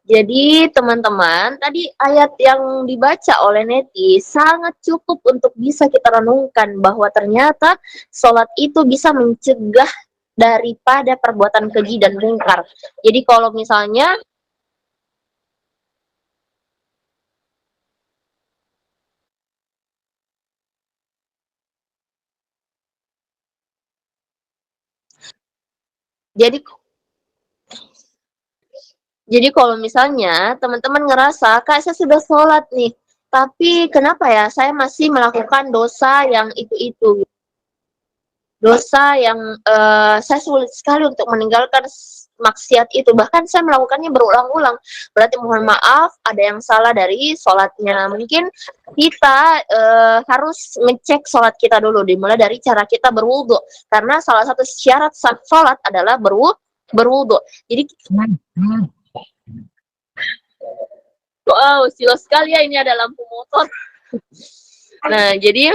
Jadi teman-teman, tadi ayat yang dibaca oleh Neti sangat cukup untuk bisa kita renungkan bahwa ternyata sholat itu bisa mencegah daripada perbuatan keji dan mungkar. Jadi kalau misalnya, jadi jadi kalau misalnya teman-teman ngerasa, Kak saya sudah sholat nih, tapi kenapa ya saya masih melakukan dosa yang itu-itu, dosa yang saya sulit sekali untuk meninggalkan maksiat itu, bahkan saya melakukannya berulang-ulang. Berarti mohon maaf, ada yang salah dari sholatnya. Mungkin kita harus ngecek sholat kita dulu, dimulai dari cara kita berwudu. Karena salah satu syarat sah sholat adalah berwudu. Jadi, wow, silau sekali ya, ini ada lampu motor. Nah, jadi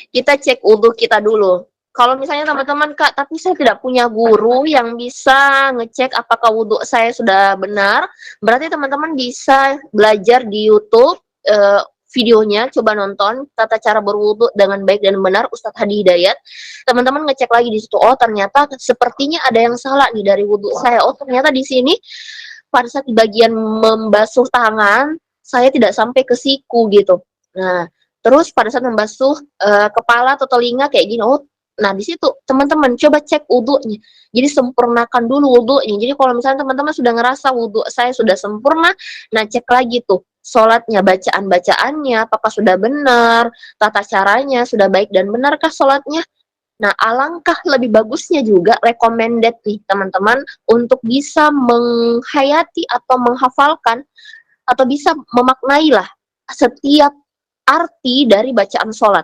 kita cek wudhu kita dulu. Kalau misalnya teman-teman, Kak, tapi saya tidak punya guru yang bisa ngecek apakah wudhu saya sudah benar, berarti teman-teman bisa belajar di YouTube, videonya, coba nonton tata cara berwudhu dengan baik dan benar, Ustadz Hadi Hidayat. Teman-teman ngecek lagi di situ, oh ternyata sepertinya ada yang salah nih dari wudhu saya. Oh ternyata di sini pada saat di bagian membasuh tangan, saya tidak sampai ke siku gitu. Nah, terus pada saat membasuh kepala atau telinga kayak gini, oh, nah di situ teman-teman coba cek wudhunya. Jadi sempurnakan dulu wudhunya. Jadi kalau misalnya teman-teman sudah ngerasa wudhu saya sudah sempurna, nah cek lagi tuh sholatnya, bacaan-bacaannya, apakah sudah benar, tata caranya sudah baik dan benarkah sholatnya. Nah, alangkah lebih bagusnya juga recommended nih teman-teman untuk bisa menghayati atau menghafalkan atau bisa memaknai lah setiap arti dari bacaan sholat.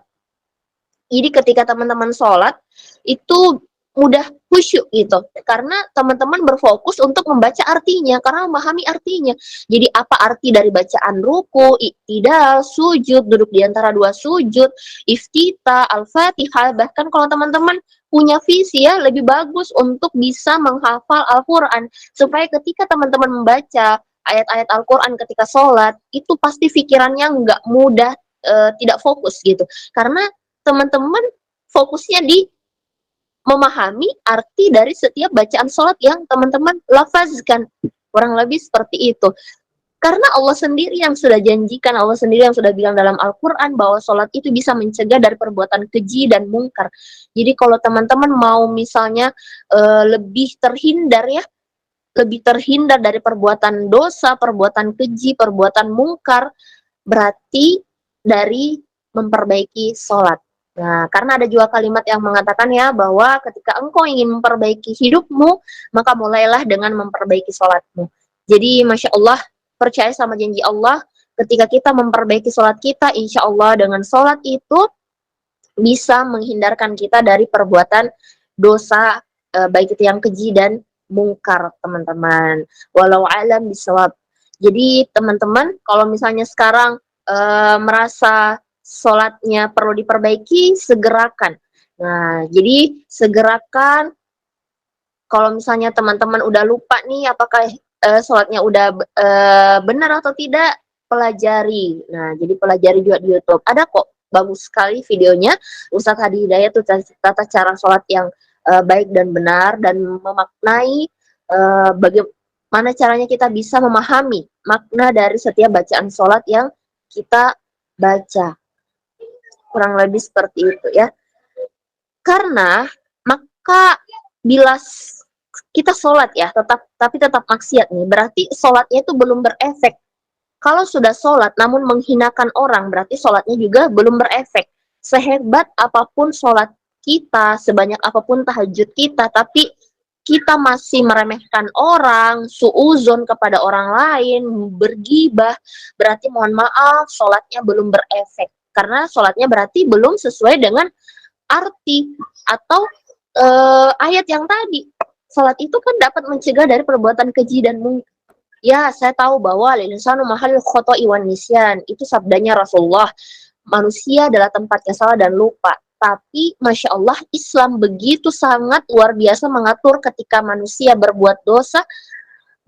Jadi ketika teman-teman sholat itu mudah khusyuk gitu karena teman-teman berfokus untuk membaca artinya karena memahami artinya. Jadi apa arti dari bacaan ruku, iktidal, sujud, duduk di antara dua sujud, iftitah, al-fatihah, bahkan kalau teman-teman punya visi ya lebih bagus untuk bisa menghafal Al-Quran supaya ketika teman-teman membaca ayat-ayat Al-Quran ketika sholat itu pasti pikirannya nggak mudah tidak fokus gitu karena teman-teman fokusnya di memahami arti dari setiap bacaan sholat yang teman-teman lafazkan. Kurang lebih seperti itu. Karena Allah sendiri yang sudah janjikan, Allah sendiri yang sudah bilang dalam Al-Quran bahwa sholat itu bisa mencegah dari perbuatan keji dan mungkar. Jadi kalau teman-teman mau misalnya lebih terhindar ya, lebih terhindar dari perbuatan dosa, perbuatan keji, perbuatan mungkar, berarti dari memperbaiki sholat. Nah, karena ada juga kalimat yang mengatakan ya bahwa ketika engkau ingin memperbaiki hidupmu, maka mulailah dengan memperbaiki sholatmu. Jadi, Masya Allah, percaya sama janji Allah, ketika kita memperbaiki sholat kita, insya Allah dengan sholat itu bisa menghindarkan kita dari perbuatan dosa, baik itu yang keji dan mungkar, teman-teman. Walau alam bisawab. Jadi, teman-teman, kalau misalnya sekarang merasa sholatnya perlu diperbaiki, segerakan. Nah, jadi segerakan kalau misalnya teman-teman udah lupa nih apakah sholatnya udah benar atau tidak, pelajari. Nah, jadi pelajari juga di YouTube. Ada kok bagus sekali videonya Ustadz Hadi Hidayat tuh tata cara sholat yang baik dan benar dan memaknai bagaimana caranya kita bisa memahami makna dari setiap bacaan sholat yang kita baca. Kurang lebih seperti itu ya. Karena maka bila kita sholat ya, tapi tetap maksiat nih, berarti sholatnya itu belum berefek. Kalau sudah sholat namun menghinakan orang, berarti sholatnya juga belum berefek. Sehebat apapun sholat kita, sebanyak apapun tahajud kita, tapi kita masih meremehkan orang, suuzon kepada orang lain, bergibah, berarti mohon maaf, sholatnya belum berefek. Karena sholatnya berarti belum sesuai dengan arti atau ayat yang tadi. Sholat itu kan dapat mencegah dari perbuatan keji dan mungkar. Ya, saya tahu bahwa al-insanu mahal khoto'i wan nisyan. Itu sabdanya Rasulullah. Manusia adalah tempatnya salah dan lupa. Tapi, Masya Allah, Islam begitu sangat luar biasa mengatur ketika manusia berbuat dosa,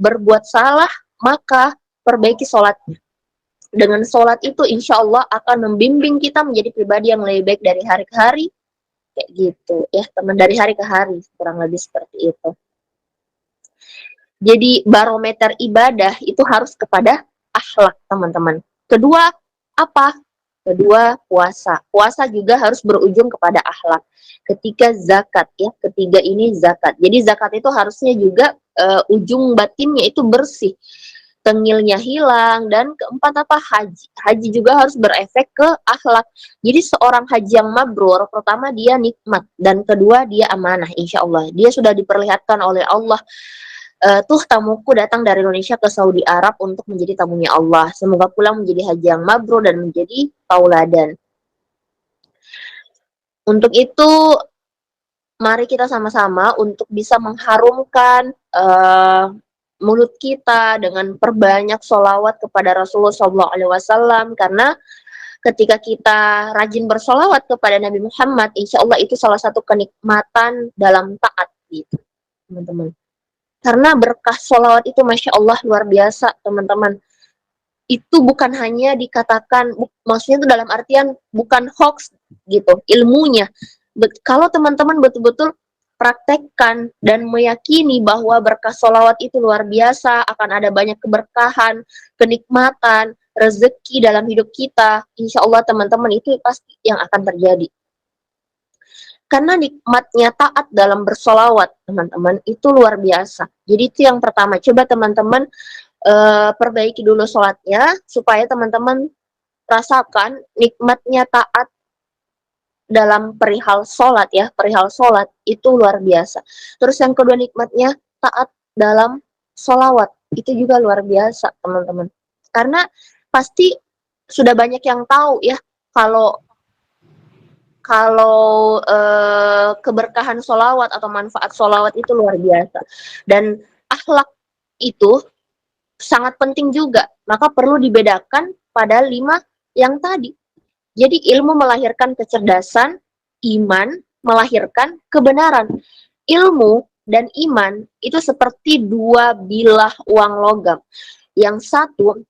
berbuat salah, maka perbaiki sholatnya. Dengan sholat itu insya Allah akan membimbing kita menjadi pribadi yang lebih baik dari hari ke hari, kayak gitu ya teman, dari hari ke hari kurang lebih seperti itu. Jadi barometer ibadah itu harus kepada akhlak teman-teman. Kedua apa? Kedua puasa. Puasa juga harus berujung kepada akhlak. Ketika zakat ya, ketiga ini zakat. Jadi zakat itu harusnya juga ujung batinnya itu bersih, tengilnya hilang. Dan keempat apa? Haji. Haji juga harus berefek ke akhlak. Jadi seorang haji yang mabrur, pertama dia nikmat, dan kedua dia amanah insya Allah. Dia sudah diperlihatkan oleh Allah, tuh tamuku datang dari Indonesia ke Saudi Arab untuk menjadi tamunya Allah. Semoga pulang menjadi haji yang mabrur dan menjadi tauladan. Untuk itu, mari kita sama-sama untuk bisa mengharumkan mulut kita dengan perbanyak sholawat kepada Rasulullah SAW, karena ketika kita rajin bersolawat kepada Nabi Muhammad, insya Allah itu salah satu kenikmatan dalam taat, gitu, teman-teman. Karena berkah sholawat itu Masya Allah luar biasa, teman-teman. Itu bukan hanya dikatakan, maksudnya itu dalam artian bukan hoax gitu, ilmunya. Kalau teman-teman betul-betul praktekkan dan meyakini bahwa berkah sholawat itu luar biasa, akan ada banyak keberkahan, kenikmatan, rezeki dalam hidup kita, insya Allah teman-teman itu pasti yang akan terjadi. Karena nikmatnya taat dalam bersolawat, teman-teman, itu luar biasa. Jadi itu yang pertama. Coba teman-teman perbaiki dulu sholatnya, supaya teman-teman rasakan nikmatnya taat dalam perihal sholat ya. Perihal sholat itu luar biasa. Terus yang kedua nikmatnya taat dalam sholawat. Itu juga luar biasa, teman-teman. Karena pasti sudah banyak yang tahu ya, kalau keberkahan sholawat atau manfaat sholawat itu luar biasa. Dan akhlak itu sangat penting juga, maka perlu dibedakan pada 5 yang tadi. Jadi ilmu melahirkan kecerdasan, iman melahirkan kebenaran. Ilmu dan iman itu seperti dua bilah uang logam. Yang satu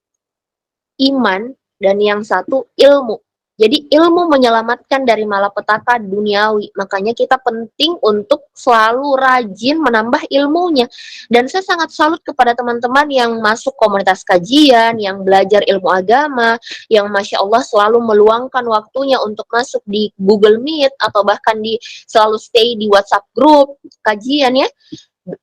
iman dan yang satu ilmu. Jadi ilmu menyelamatkan dari malapetaka duniawi. Makanya kita penting untuk selalu rajin menambah ilmunya. Dan saya sangat salut kepada teman-teman yang masuk komunitas kajian, yang belajar ilmu agama, yang Masya Allah selalu meluangkan waktunya untuk masuk di Google Meet, atau bahkan selalu stay di WhatsApp group kajian ya.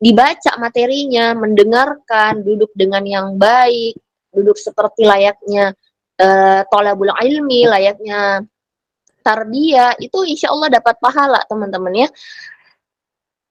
Dibaca materinya, mendengarkan, duduk dengan yang baik, duduk seperti layaknya tolabul ilmi, layaknya tarbiyah, itu insya Allah dapat pahala teman-teman ya.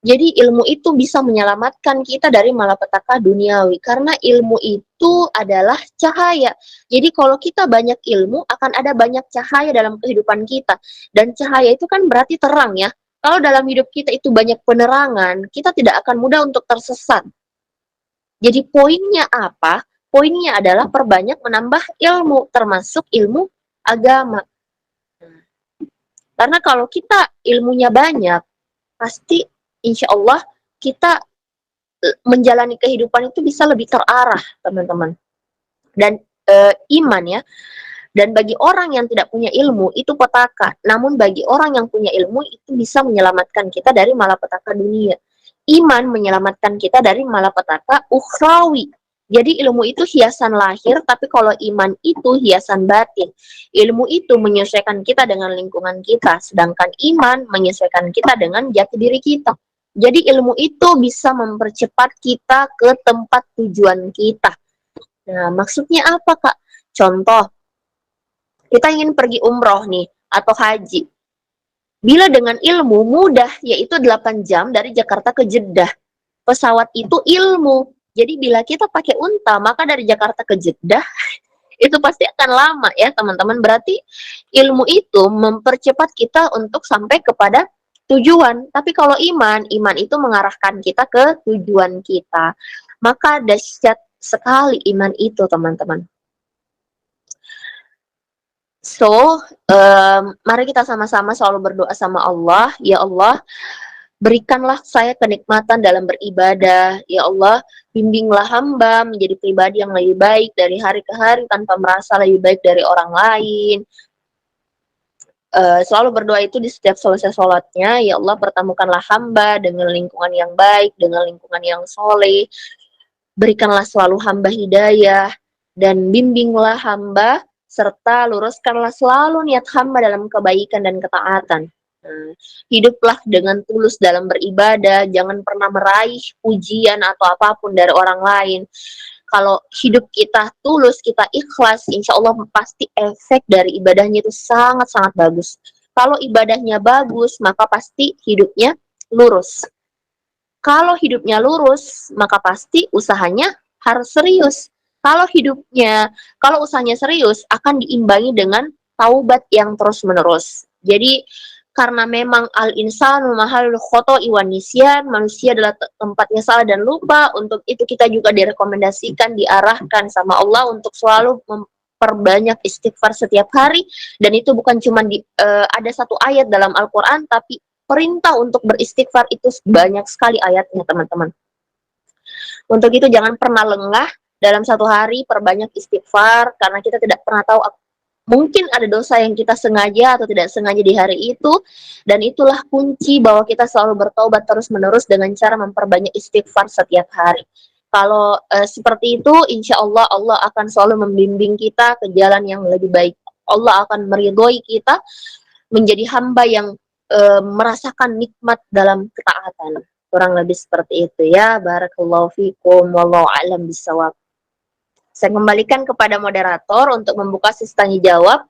Jadi ilmu itu bisa menyelamatkan kita dari malapetaka duniawi, karena ilmu itu adalah cahaya. Jadi kalau kita banyak ilmu, akan ada banyak cahaya dalam kehidupan kita. Dan cahaya itu kan berarti terang ya. Kalau dalam hidup kita itu banyak penerangan, kita tidak akan mudah untuk tersesat. Jadi poinnya apa? Poinnya adalah perbanyak menambah ilmu, termasuk ilmu agama. Karena kalau kita ilmunya banyak, pasti insya Allah kita menjalani kehidupan itu bisa lebih terarah, teman-teman. Dan iman ya. Dan bagi orang yang tidak punya ilmu, itu petaka. Namun bagi orang yang punya ilmu, itu bisa menyelamatkan kita dari malapetaka dunia. Iman menyelamatkan kita dari malapetaka ukhrawi. Jadi ilmu itu hiasan lahir, tapi kalau iman itu hiasan batin. Ilmu itu menyesuaikan kita dengan lingkungan kita, sedangkan iman menyesuaikan kita dengan jati diri kita. Jadi ilmu itu bisa mempercepat kita ke tempat tujuan kita. Nah, maksudnya apa, Kak? Contoh, kita ingin pergi umroh nih, atau haji. Bila dengan ilmu mudah, yaitu 8 jam dari Jakarta ke Jeddah. Pesawat itu ilmu. Jadi bila kita pakai unta, maka dari Jakarta ke Jeddah itu pasti akan lama ya teman-teman. Berarti ilmu itu mempercepat kita untuk sampai kepada tujuan. Tapi kalau iman itu mengarahkan kita ke tujuan kita. Maka dahsyat sekali iman itu teman-teman. So, mari kita sama-sama selalu berdoa sama Allah. Ya Allah, Berikanlah saya kenikmatan dalam beribadah. Ya Allah, bimbinglah hamba menjadi pribadi yang lebih baik dari hari ke hari tanpa merasa lebih baik dari orang lain. Selalu berdoa itu di setiap selesai sholatnya, ya Allah pertemukanlah hamba dengan lingkungan yang baik, dengan lingkungan yang soleh, berikanlah selalu hamba hidayah, dan bimbinglah hamba, serta luruskanlah selalu niat hamba dalam kebaikan dan ketaatan. Nah, hiduplah dengan tulus dalam beribadah, jangan pernah meraih pujian atau apapun dari orang lain. Kalau hidup kita tulus, kita ikhlas, insya Allah pasti efek dari ibadahnya itu sangat-sangat bagus. Kalau ibadahnya bagus, maka pasti hidupnya lurus. Kalau hidupnya lurus, maka pasti usahanya harus serius. Kalau usahanya serius, akan diimbangi dengan taubat yang terus-menerus. Jadi, karena memang al-insanu mahalul khoto'i wan nisyan, manusia adalah tempatnya salah dan lupa. Untuk itu kita juga direkomendasikan, diarahkan sama Allah untuk selalu memperbanyak istighfar setiap hari. Dan itu bukan cuma ada satu ayat dalam Al-Quran, tapi perintah untuk beristighfar itu banyak sekali ayatnya, teman-teman. Untuk itu jangan pernah lengah dalam satu hari, perbanyak istighfar, karena kita tidak pernah tahu, mungkin ada dosa yang kita sengaja atau tidak sengaja di hari itu, dan itulah kunci bahwa kita selalu bertobat terus-menerus dengan cara memperbanyak istighfar setiap hari. Kalau seperti itu, insya Allah Allah akan selalu membimbing kita ke jalan yang lebih baik. Allah akan meridhoi kita menjadi hamba yang merasakan nikmat dalam ketaatan. Kurang lebih seperti itu ya. Barakallahu fikum wallahu a'lam bishawab. Saya kembalikan kepada moderator untuk membuka sesi tanya jawab.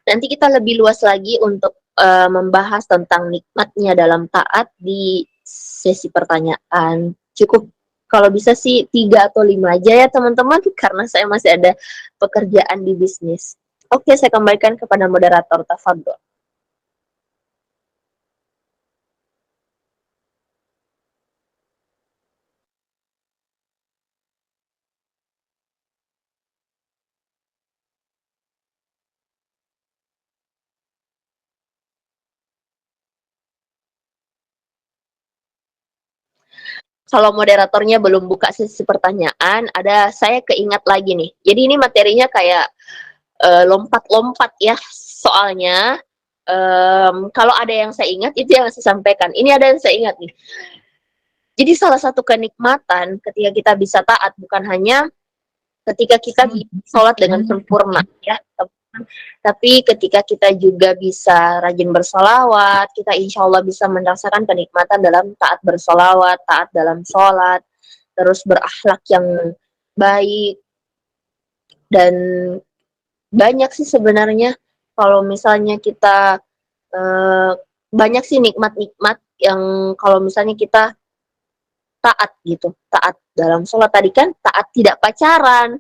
Nanti kita lebih luas lagi untuk membahas tentang nikmatnya dalam taat di sesi pertanyaan. Cukup kalau bisa sih 3 atau 5 aja ya teman-teman, karena saya masih ada pekerjaan di bisnis. Oke, saya kembalikan kepada moderator. Tafadhol. Kalau moderatornya belum buka sesi pertanyaan, saya keingat lagi nih. Jadi ini materinya kayak lompat-lompat ya, soalnya kalau ada yang saya ingat itu yang saya sampaikan. Ini ada yang saya ingat nih. Jadi salah satu kenikmatan ketika kita bisa taat bukan hanya ketika kita sholat dengan sempurna ya, tapi ketika kita juga bisa rajin bersolawat, kita insya Allah bisa merasakan kenikmatan dalam taat bersolawat, taat dalam sholat, terus berakhlak yang baik. Dan banyak sih sebenarnya kalau misalnya kita banyak sih nikmat-nikmat yang kalau misalnya kita taat gitu, taat dalam sholat tadi kan, taat tidak pacaran.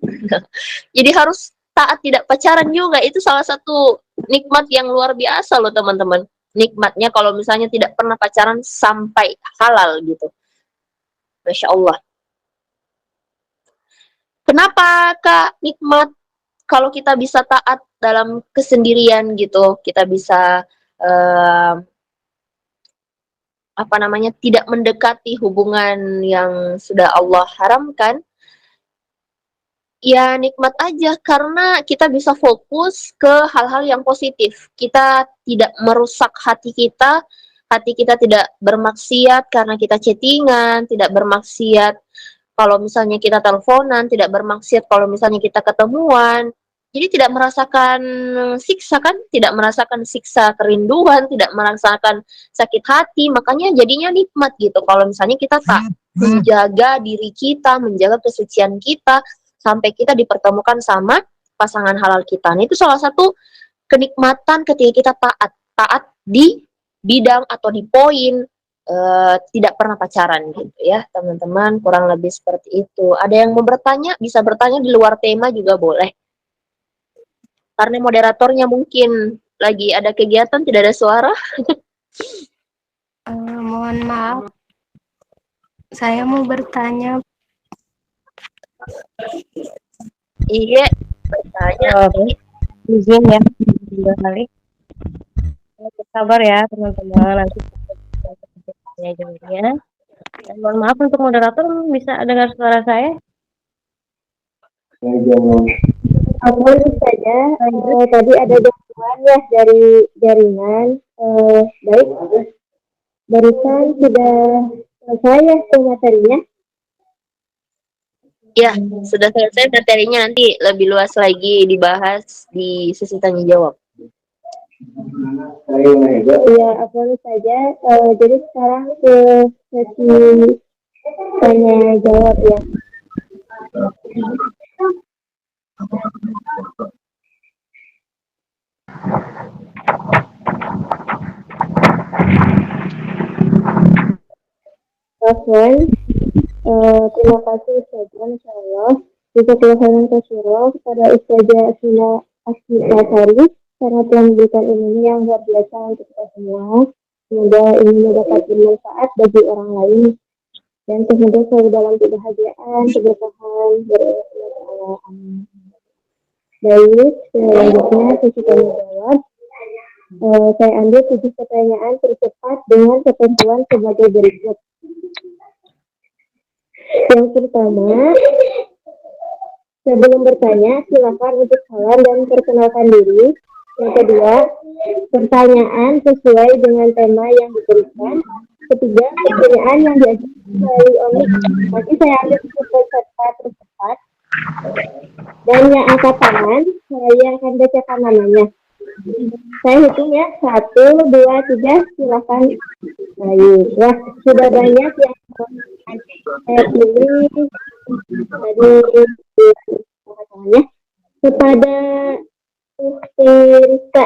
Jadi harus taat tidak pacaran juga, itu salah satu nikmat yang luar biasa loh teman-teman. Nikmatnya kalau misalnya tidak pernah pacaran sampai halal gitu. Masya Allah. Kenapa Kak nikmat kalau kita bisa taat dalam kesendirian gitu, kita bisa tidak mendekati hubungan yang sudah Allah haramkan? Ya nikmat aja karena kita bisa fokus ke hal-hal yang positif. Kita tidak merusak hati kita tidak bermaksiat karena kita chattingan, tidak bermaksiat kalau misalnya kita teleponan, tidak bermaksiat kalau misalnya kita ketemuan. Jadi tidak merasakan siksa kan, tidak merasakan siksa kerinduan, tidak merasakan sakit hati, makanya jadinya nikmat gitu. Kalau misalnya kita tak menjaga diri kita, menjaga kesucian kita, sampai kita dipertemukan sama pasangan halal kita. Nah, itu salah satu kenikmatan ketika kita taat di bidang atau di poin tidak pernah pacaran gitu ya teman-teman, kurang lebih seperti itu. Ada yang mau bertanya, bisa bertanya di luar tema juga boleh, karena moderatornya mungkin lagi ada kegiatan, tidak ada suara. Mohon maaf, saya mau bertanya. Iya, bertanya. Izin ya, 2 kali. Sabar ya teman-teman, nanti ya jawabnya. Dan mohon maaf untuk moderator, bisa dengar suara saya? Aku saja tadi ada gangguan ya dari jaringan. Baik, barusan sudah selesai ya materinya. Ya, sudah selesai materinya, nanti lebih luas lagi dibahas di sesi tanya jawab. Iya, aku saja. Jadi sekarang ke sesi tanya jawab ya. Rahman, terima kasih Ustazah, insyaallah. Juga kepada Kasyiro, kepada Ustazah Asina Asri karena telah memberikan ilmu yang luar biasa untuk kita semua. Semoga ini dapat bermanfaat bagi orang lain dan semoga selalu dalam kebahagiaan, keberkahan dari Allah. Amin. Baik, selanjutnya sesi tanya jawab. Saya ambil 7 pertanyaan tercepat dengan ketentuan sebagai berikut. Yang pertama, sebelum bertanya, silakan untuk salam dan perkenalkan diri. Yang kedua, pertanyaan sesuai dengan tema yang diberikan. Ketiga, pertanyaan yang diajukan melalui omik. Nanti saya ambil peserta tercepat. Dan yang angkat tangan, saya akan bacakan namanya. Saya hitung ya, 1, 2, 3, silakan. Baik, wah sudah banyak yang saya pilih dari ya kepada Rizka,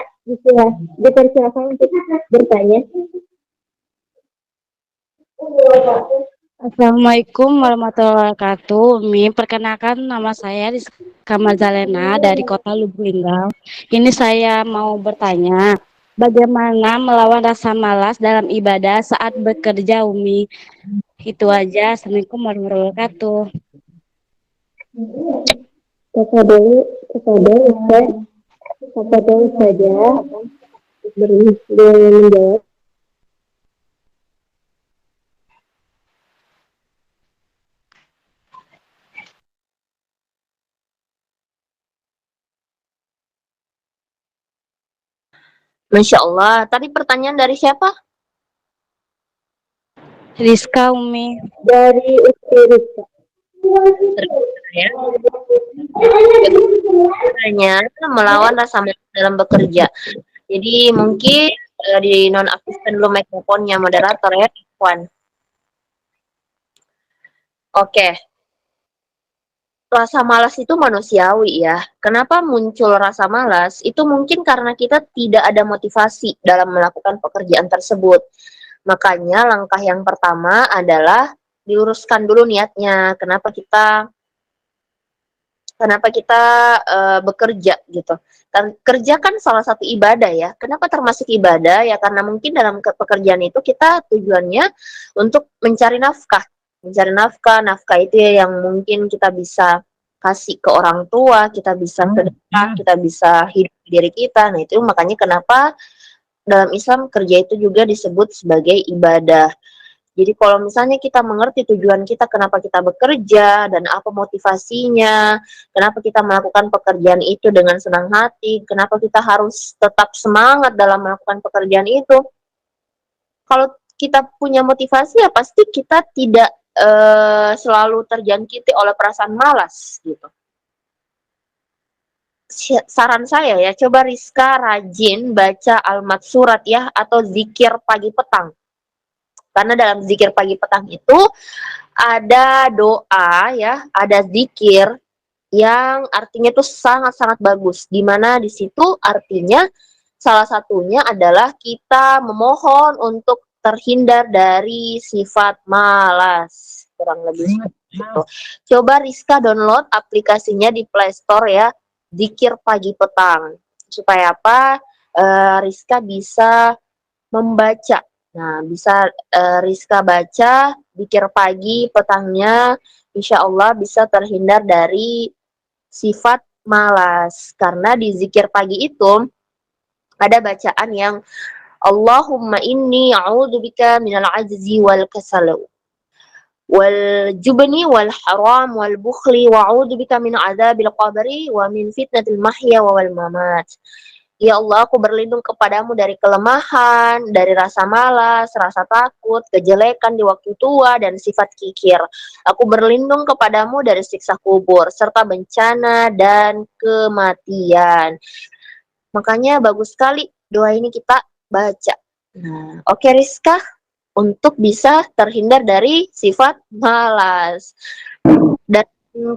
dipersilakan untuk bertanya. Assalamualaikum warahmatullahi wabarakatuh. Umi, perkenalkan nama saya Rizka Mazalena dari Kota Lubuk Linggau. Ini saya mau bertanya, bagaimana melawan rasa malas dalam ibadah saat bekerja, Umi? Itu aja. Assalamualaikum warahmatullahi wabarakatuh. Kepada saja menjawab. Masya Allah, tadi pertanyaan dari siapa? Rizka, Umi. Dari Rizka. Ya. Caranya melawan rasa malas dalam bekerja. Jadi mungkin di nonaktifkan dulu mikrofonnya moderator ya, Puan. Oke. Rasa malas itu manusiawi ya. Kenapa muncul rasa malas? Itu mungkin karena kita tidak ada motivasi dalam melakukan pekerjaan tersebut. Makanya langkah yang pertama adalah diuruskan dulu niatnya. Kenapa kita bekerja gitu. Dan kerja kan salah satu ibadah ya. Kenapa termasuk ibadah? Ya karena mungkin dalam pekerjaan itu kita tujuannya untuk mencari nafkah. Mencari nafkah itu yang mungkin kita bisa kasih ke orang tua, kita bisa sedekah, kita bisa hidup diri kita. Nah, itu makanya kenapa dalam Islam kerja itu juga disebut sebagai ibadah. Jadi kalau misalnya kita mengerti tujuan kita, kenapa kita bekerja, dan apa motivasinya, kenapa kita melakukan pekerjaan itu dengan senang hati, kenapa kita harus tetap semangat dalam melakukan pekerjaan itu. Kalau kita punya motivasi ya pasti kita tidak selalu terjangkiti oleh perasaan malas gitu. Saran saya ya, coba Rizka rajin baca al-maksurat ya, atau zikir pagi petang. Karena dalam zikir pagi petang itu ada doa ya, ada zikir yang artinya itu sangat-sangat bagus. Di mana di situ artinya salah satunya adalah kita memohon untuk terhindar dari sifat malas. Kurang lebih seperti itu. Coba Rizka download aplikasinya di Play Store ya, zikir pagi petang. Supaya apa? Rizka bisa membaca. Nah, bisa Rizka baca, zikir pagi, petangnya, insya Allah bisa terhindar dari sifat malas. Karena di zikir pagi itu ada bacaan yang Allahumma inni a'udzubika minal ajzi wal kasal wal jubni wal haram wal bukhli wa a'udzubika min adzabil qabri wa min fitnatil mahya wal mamat. Ya Allah, aku berlindung kepadamu dari kelemahan, dari rasa malas, rasa takut, kejelekan di waktu tua, dan sifat kikir. Aku berlindung kepadamu dari siksa kubur, serta bencana dan kematian. Makanya bagus sekali doa ini kita baca. Nah, oke Rizka, untuk bisa terhindar dari sifat malas. Dan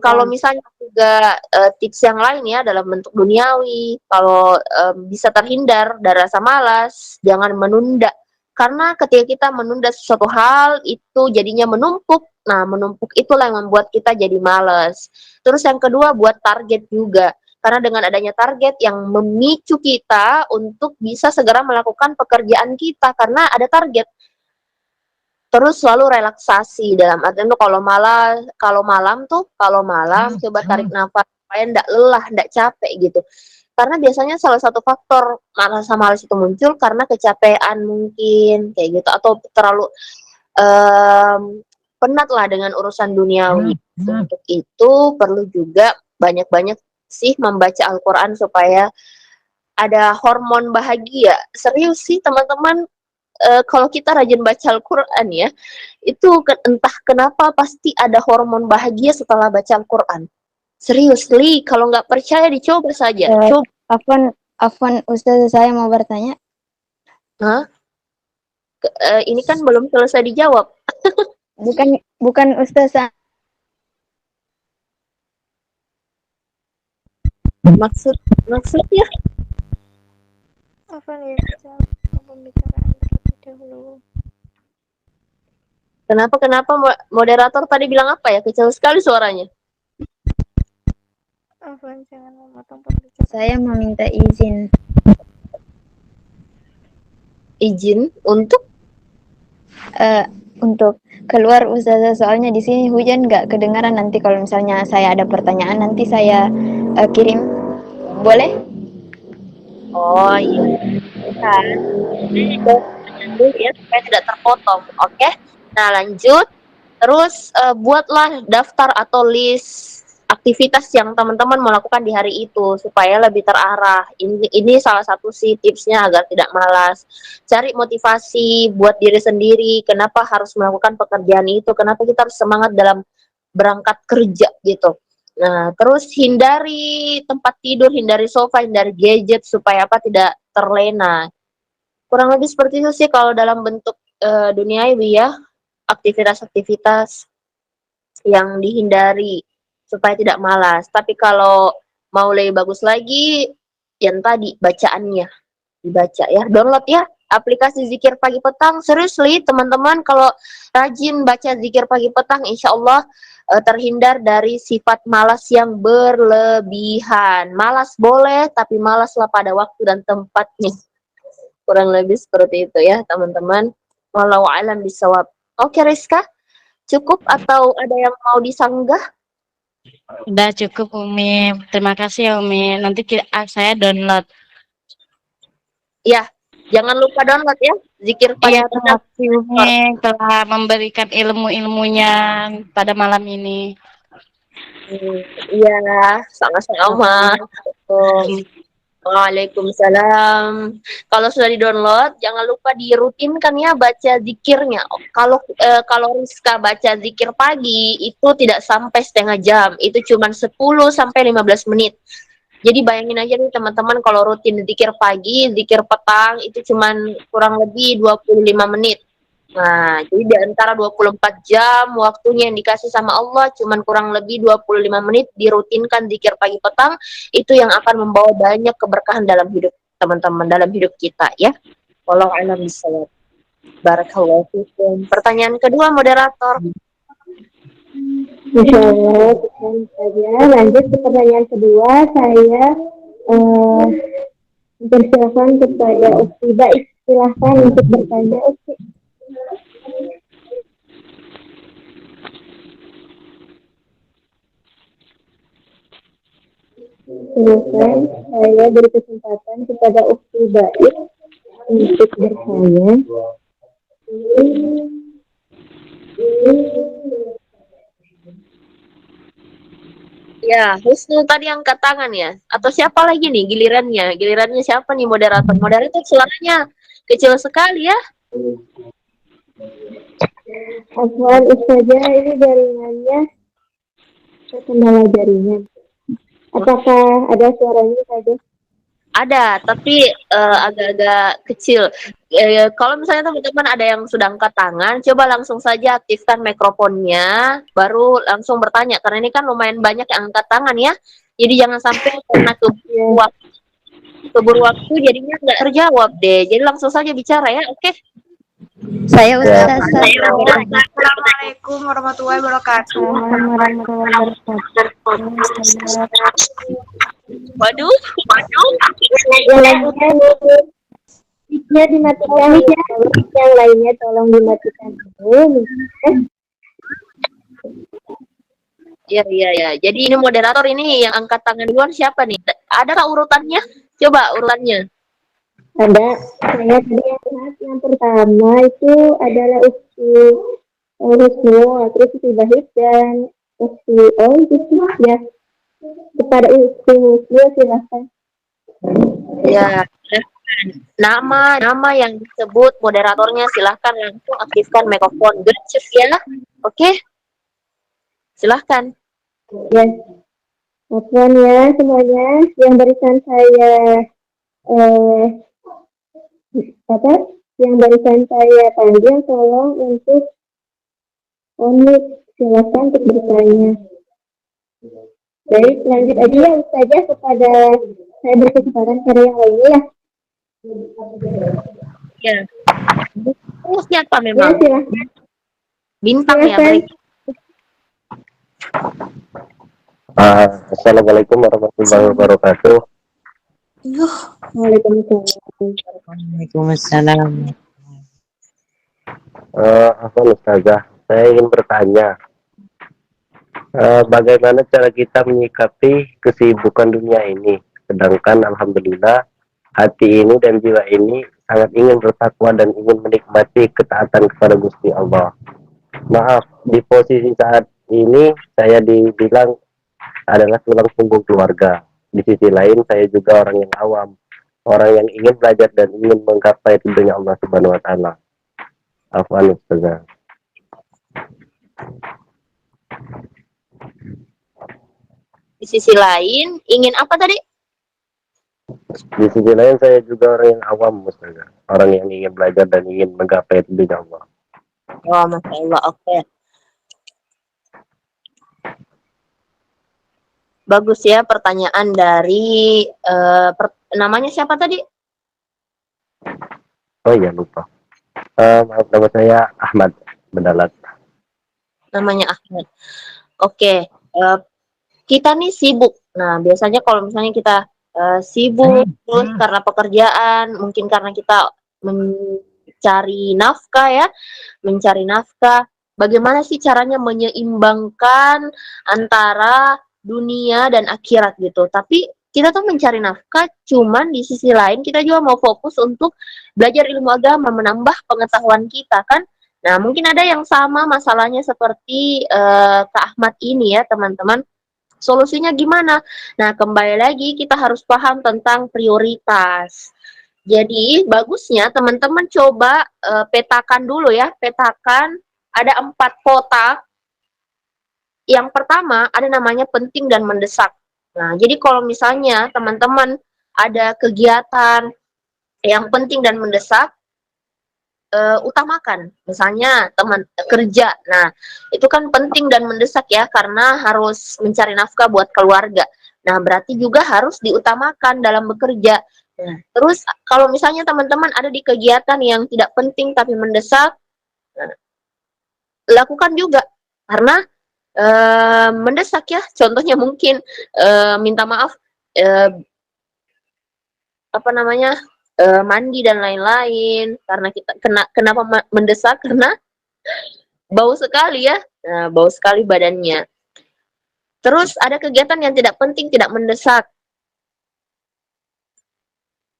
kalau misalnya juga tips yang lain ya dalam bentuk duniawi, kalau bisa terhindar dari rasa malas, jangan menunda. Karena ketika kita menunda sesuatu hal itu jadinya menumpuk. Nah, menumpuk itulah yang membuat kita jadi malas. Terus yang kedua buat target juga. Karena dengan adanya target yang memicu kita untuk bisa segera melakukan pekerjaan kita karena ada target. Terus selalu relaksasi dalam artian tuh kalau malam coba tarik nafas supaya ndak lelah, ndak capek gitu. Karena biasanya salah satu faktor rasa malas itu muncul karena kecapean mungkin kayak gitu atau terlalu penat lah dengan urusan duniawi. Untuk itu perlu juga banyak-banyak sih membaca Al-Qur'an supaya ada hormon bahagia. Serius sih teman-teman, kalau kita rajin baca Al-Quran ya, itu entah kenapa pasti ada hormon bahagia setelah baca Al-Quran. Serius, Li, kalau nggak percaya dicoba saja. Coba. Afwan, Ustazah saya mau bertanya. Hah? Ini kan belum selesai dijawab. Bukan Ustazah. Maksudnya Afwan ya, pembicaraan terlebih dahulu. kenapa moderator tadi bilang apa ya? Kecil sekali suaranya. Afwan, jangan memotong pembicaraan. Saya meminta izin. Izin Untuk keluar Ustazah, soalnya di sini hujan nggak kedengaran. Nanti kalau misalnya saya ada pertanyaan nanti saya kirim, boleh? Oh iya kan. Dulu ya supaya tidak terpotong. Oke. Nah, lanjut. Terus buatlah daftar atau list aktivitas yang teman-teman mau lakukan di hari itu supaya lebih terarah. Ini salah satu sih tipsnya agar tidak malas. Cari motivasi buat diri sendiri. Kenapa harus melakukan pekerjaan itu? Kenapa kita harus semangat dalam berangkat kerja gitu. Nah, terus hindari tempat tidur, hindari sofa, hindari gadget supaya apa tidak terlena. Kurang lebih seperti itu sih kalau dalam bentuk duniawi ya, aktivitas-aktivitas yang dihindari supaya tidak malas. Tapi kalau mau lebih bagus lagi, yang tadi bacaannya dibaca ya, download ya aplikasi zikir pagi petang. Serius li teman-teman, kalau rajin baca zikir pagi petang, insya Allah terhindar dari sifat malas yang berlebihan. Malas boleh, tapi malaslah pada waktu dan tempatnya. Kurang lebih seperti itu ya teman-teman. Wallahu a'lam bishawab. Oke Rizka, cukup atau ada yang mau disanggah? Udah cukup Umi. Terima kasih ya Umi. Nanti saya download. Ya, jangan lupa download ya zikir pagi Iya, terima petang. kasih Umi telah memberikan ilmu-ilmunya pada malam ini. Iya, sama-sama. Assalamualaikum. Waalaikumsalam. Kalau sudah di-download, jangan lupa dirutinkan ya baca zikirnya. Kalau Rizka baca zikir pagi itu tidak sampai setengah jam, itu cuma 10 sampai 15 menit. Jadi bayangin aja nih teman-teman kalau rutin zikir pagi, zikir petang itu cuma kurang lebih 25 menit. Nah, jadi di antara 24 jam waktunya yang dikasih sama Allah cuman kurang lebih 25 menit dirutinkan zikir pagi petang, itu yang akan membawa banyak keberkahan dalam hidup teman-teman, dalam hidup kita ya. Wallahu a'lam bishawab. Barakallahu fikum. Pertanyaan kedua moderator. Insya Allah, saja. Lanjut ke pertanyaan kedua, saya persilakan kepada Ukti. Baik, silahkan untuk bertanya Ukti. Silakan, saya beri kesempatan kepada Ukti Baik untuk bertanya. Ya, Husnu tadi angkat tangan ya. Atau siapa lagi nih gilirannya? Gilirannya siapa nih moderator? Moderator suaranya kecil sekali ya. Afwan Ustazah, ini jaringannya terkendala jaringan. Apakah ada suaranya saja? Ada, tapi agak-agak kecil. Kalau misalnya teman-teman ada yang sudah angkat tangan, coba langsung saja aktifkan mikrofonnya, baru langsung bertanya. Karena ini kan lumayan banyak yang angkat tangan ya. Jadi jangan sampai karena keburu waktu jadinya nggak terjawab deh. Jadi langsung saja bicara ya, oke? Saya Ya. Ustazah. Assalamualaikum warahmatullahi wabarakatuh. Assalamualaikum warahmatullahi wabarakatuh. Waduh. Yang lainnya mic-nya dimatikan ya. Yang lainnya tolong dimatikan dulu. Iya. Jadi ini moderator ini yang angkat tangan duluan siapa nih? Ada nggak urutannya? Coba urutannya. Ada, saya tadi lihat yang pertama itu adalah Usti Husnu, terus Usti Bahit dan Usti gitu ya. Kepada Usti Husnu silahkan. Ya, nama yang disebut moderatornya silahkan langsung aktifkan mikrofon. Gercep ya. Oke? Silahkan. Ya, Afwan ya semuanya yang barisan saya yang barisan saya panggil tolong untuk unmute, silakan untuk bertanya. Baik, lanjut aja ya Ustazah kepada saya berkesempatan karya yang lainnya ya. Ya. Oh, siapa Ya, memang? silahkan. Bintang ya, Silakan. baik. Assalamualaikum warahmatullahi wabarakatuh. Waalaikumsalam. Afwan Ustazah, saya ingin bertanya, bagaimana cara kita menyikapi kesibukan dunia ini? Sedangkan Alhamdulillah hati ini dan jiwa ini sangat ingin bertakwa dan ingin menikmati ketaatan kepada Gusti Allah. Maaf, di posisi saat ini saya dibilang adalah tulang punggung keluarga. Di sisi lain saya juga orang yang awam, orang yang ingin belajar dan ingin menggapai ridhonya Allah Subhanahu wa taala. Afwan Ustazah. Di sisi lain, ingin apa tadi? Di sisi lain saya juga orang yang awam Ustazah, orang yang ingin belajar dan ingin menggapai ridhonya Allah. Oh, Masya Allah, oke. Bagus ya pertanyaan dari namanya siapa tadi? Oh iya lupa. Maaf, nama saya Ahmad Mendalat. Namanya Ahmad. Oke, kita nih sibuk. Nah, biasanya kalau misalnya kita sibuk terus karena pekerjaan, mungkin karena kita mencari nafkah ya, mencari nafkah. Bagaimana sih caranya menyeimbangkan antara dunia dan akhirat gitu. Tapi kita tuh mencari nafkah, cuman di sisi lain kita juga mau fokus untuk belajar ilmu agama, menambah pengetahuan kita kan. Nah, mungkin ada yang sama masalahnya seperti Kak Ahmad ini ya, teman-teman. Solusinya gimana? Nah, kembali lagi kita harus paham tentang prioritas. Jadi, bagusnya teman-teman coba petakan dulu ya, petakan ada 4 kotak. Yang pertama ada namanya penting dan mendesak. Nah, jadi kalau misalnya teman-teman ada kegiatan yang penting dan mendesak, utamakan. Misalnya teman kerja. Nah, itu kan penting dan mendesak ya karena harus mencari nafkah buat keluarga. Nah, berarti juga harus diutamakan dalam bekerja. Nah, terus kalau misalnya teman-teman ada di kegiatan yang tidak penting tapi mendesak, nah, lakukan juga karena mendesak ya. Contohnya mungkin minta maaf apa namanya mandi dan lain-lain karena kita kenapa mendesak karena bau sekali ya. Nah, bau sekali badannya. Terus ada kegiatan yang tidak penting, tidak mendesak.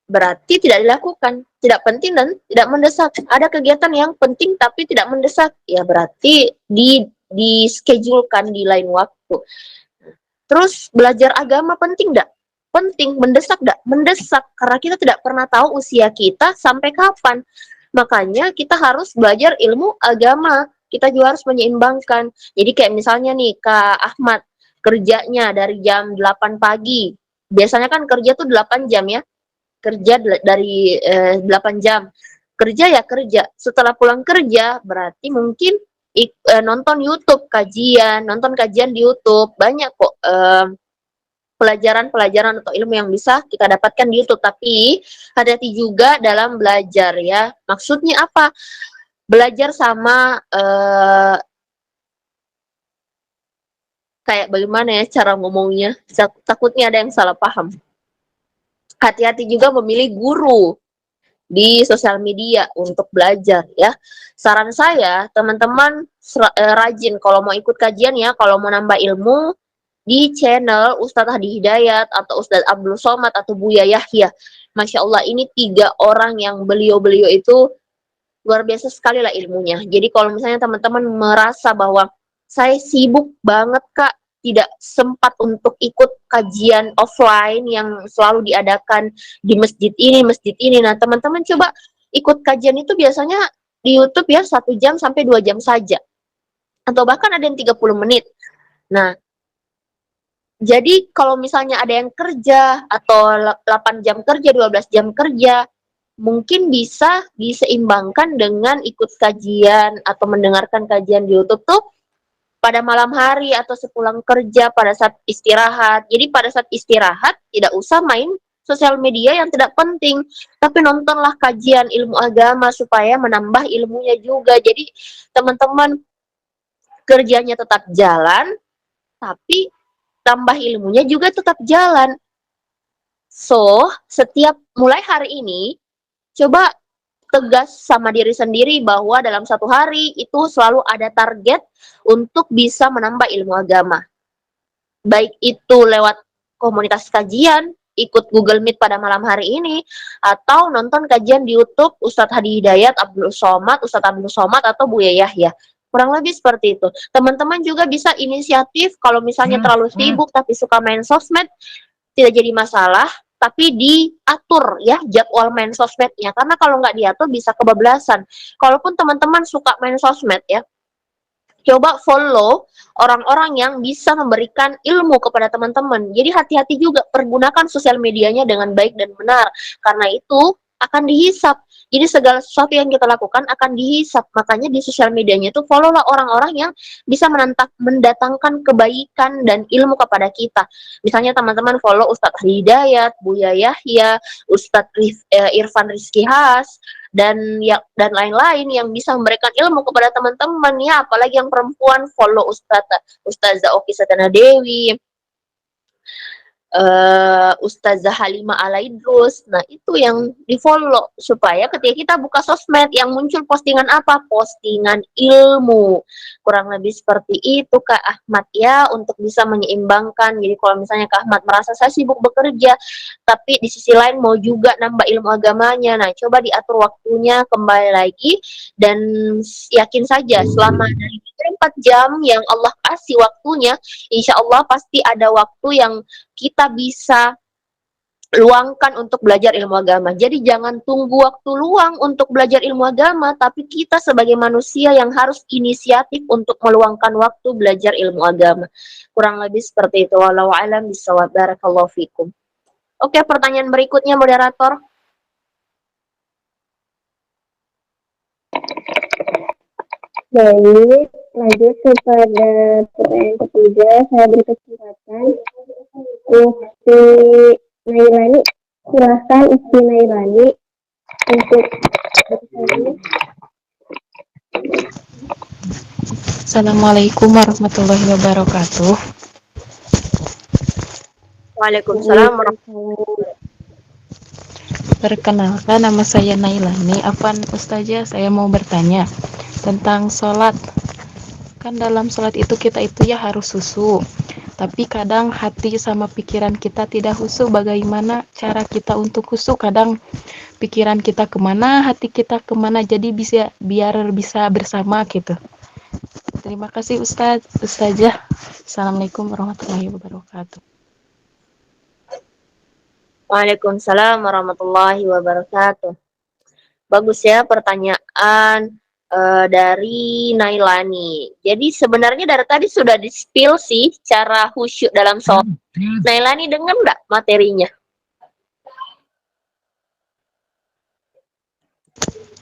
berarti tidak dilakukan, tidak penting dan tidak mendesak. Ada kegiatan yang penting tapi tidak mendesak, ya berarti di-schedule-kan di lain waktu. Terus belajar agama penting enggak? Penting. Mendesak enggak? Mendesak, karena kita tidak pernah tahu usia kita sampai kapan. Makanya kita harus belajar ilmu agama. Kita juga harus menyeimbangkan. Jadi kayak misalnya nih Kak Ahmad, kerjanya dari jam 8 pagi. Biasanya kan kerja tuh 8 jam ya. Kerja dari 8 jam. Kerja ya kerja. Setelah pulang kerja, berarti mungkin nonton YouTube nonton kajian di YouTube. Banyak kok pelajaran-pelajaran atau ilmu yang bisa kita dapatkan di YouTube. Tapi hati-hati juga dalam belajar ya. Maksudnya apa? Belajar sama kayak bagaimana ya cara ngomongnya. Takutnya ada yang salah paham. Hati-hati juga memilih guru di sosial media untuk belajar ya. Saran saya, teman-teman rajin kalau mau ikut kajian ya, kalau mau nambah ilmu di channel Ustadz Hadi Hidayat atau Ustadz Abdul Somad atau Buya Yahya. Masya Allah, ini 3 orang yang beliau-beliau itu luar biasa sekali lah ilmunya. Jadi kalau misalnya teman-teman merasa bahwa saya sibuk banget Kak, tidak sempat untuk ikut kajian offline yang selalu diadakan di masjid ini. Nah, teman-teman coba ikut kajian itu biasanya di YouTube ya 1 jam sampai 2 jam saja. Atau bahkan ada yang 30 menit. Nah, jadi kalau misalnya ada yang kerja atau 8 jam kerja, 12 jam kerja, mungkin bisa diseimbangkan dengan ikut kajian atau mendengarkan kajian di YouTube tuh pada malam hari atau sepulang kerja pada saat istirahat. Jadi pada saat istirahat tidak usah main sosial media yang tidak penting, tapi nontonlah kajian ilmu agama supaya menambah ilmunya juga. Jadi teman-teman kerjanya tetap jalan, tapi tambah ilmunya juga tetap jalan. So, setiap mulai hari ini, coba tegas sama diri sendiri bahwa dalam 1 hari itu selalu ada target untuk bisa menambah ilmu agama. Baik itu lewat komunitas kajian, ikut Google Meet pada malam hari ini, atau nonton kajian di YouTube Ustadz Hadi Hidayat, Ustadz Abdul Somad, atau Buya Yahya. Kurang lebih seperti itu. Teman-teman juga bisa inisiatif kalau misalnya terlalu sibuk tapi suka main sosmed, tidak jadi masalah, tapi diatur ya jadwal main sosmednya, karena kalau nggak diatur bisa kebablasan. Kalaupun teman-teman suka main sosmed ya, coba follow orang-orang yang bisa memberikan ilmu kepada teman-teman. Jadi hati-hati juga pergunakan sosial medianya dengan baik dan benar, karena itu akan dihisap. Jadi segala sesuatu yang kita lakukan akan dihisap. Makanya di sosial medianya itu followlah orang-orang yang bisa mendatangkan kebaikan dan ilmu kepada kita. Misalnya teman-teman follow Ustadz Hidayat, Buya Yahya, Ustadz Irfan Rizky Has, dan lain-lain yang bisa memberikan ilmu kepada teman-teman ya. Apalagi yang perempuan follow Ustazah Oki Satana Dewi, Ustazah Halimah Alaidrus. Nah, itu yang di-follow supaya ketika kita buka sosmed yang muncul postingan apa? Postingan ilmu. Kurang lebih seperti itu Kak Ahmad ya, untuk bisa menyeimbangkan. Jadi kalau misalnya Kak Ahmad merasa saya sibuk bekerja, tapi di sisi lain mau juga nambah ilmu agamanya. Nah, coba diatur waktunya kembali lagi, dan yakin saja selama dari 4 jam yang Allah kasih waktunya, insya Allah pasti ada waktu yang kita bisa luangkan untuk belajar ilmu agama. Jadi jangan tunggu waktu luang untuk belajar ilmu agama, tapi kita sebagai manusia yang harus inisiatif untuk meluangkan waktu belajar ilmu agama. Kurang lebih seperti itu. Wallahu a'lam bishawab. Barakallahu fikum. Oke, pertanyaan berikutnya moderator. Baik, lanjut kepada pertanyaan ketiga. Saya berkesempatan Ukti Nailani. Silahkan Ukti Nailani untuk bertanya. Assalamualaikum warahmatullahi wabarakatuh. Waalaikumsalam warahmatullahi wabarakatuh. Perkenalkan, nama saya Nailani. Afwan Ustazah, saya mau bertanya tentang sholat. Kan dalam sholat itu kita itu ya harus susu. Tapi kadang hati sama pikiran kita tidak khusyuk. Bagaimana cara kita untuk khusyuk? Kadang pikiran kita kemana, hati kita kemana, jadi biar bisa bersama gitu. Terima kasih Ustazah. Assalamualaikum warahmatullahi wabarakatuh. Waalaikumsalam warahmatullahi wabarakatuh. Bagus ya pertanyaan dari Nailani. Jadi sebenarnya dari tadi sudah di-spill sih cara khusyuk dalam sholat. Nailani dengar nggak materinya?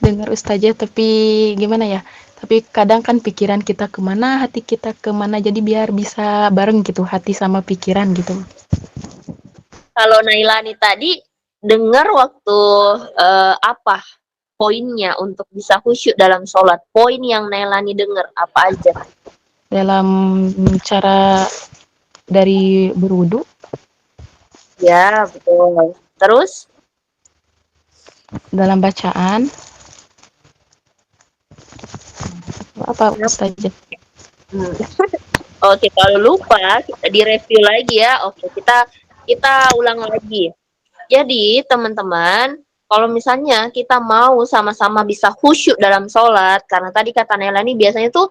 Dengar Ustazah, tapi gimana ya? Tapi kadang kan pikiran kita kemana, hati kita kemana, jadi biar bisa bareng gitu, hati sama pikiran gitu. Kalau Nailani tadi dengar waktu apa poinnya untuk bisa khusyuk dalam sholat? Poin yang Nailani dengar apa aja? Dalam cara dari berwudu, Ya, betul. Terus? dalam bacaan, apa Ustazah? Oke, kalau lupa kita direview lagi ya. Oke, kita ulang lagi. Jadi, teman-teman, kalau misalnya kita mau sama-sama bisa khusyuk dalam sholat, karena tadi kata Nela ini biasanya tuh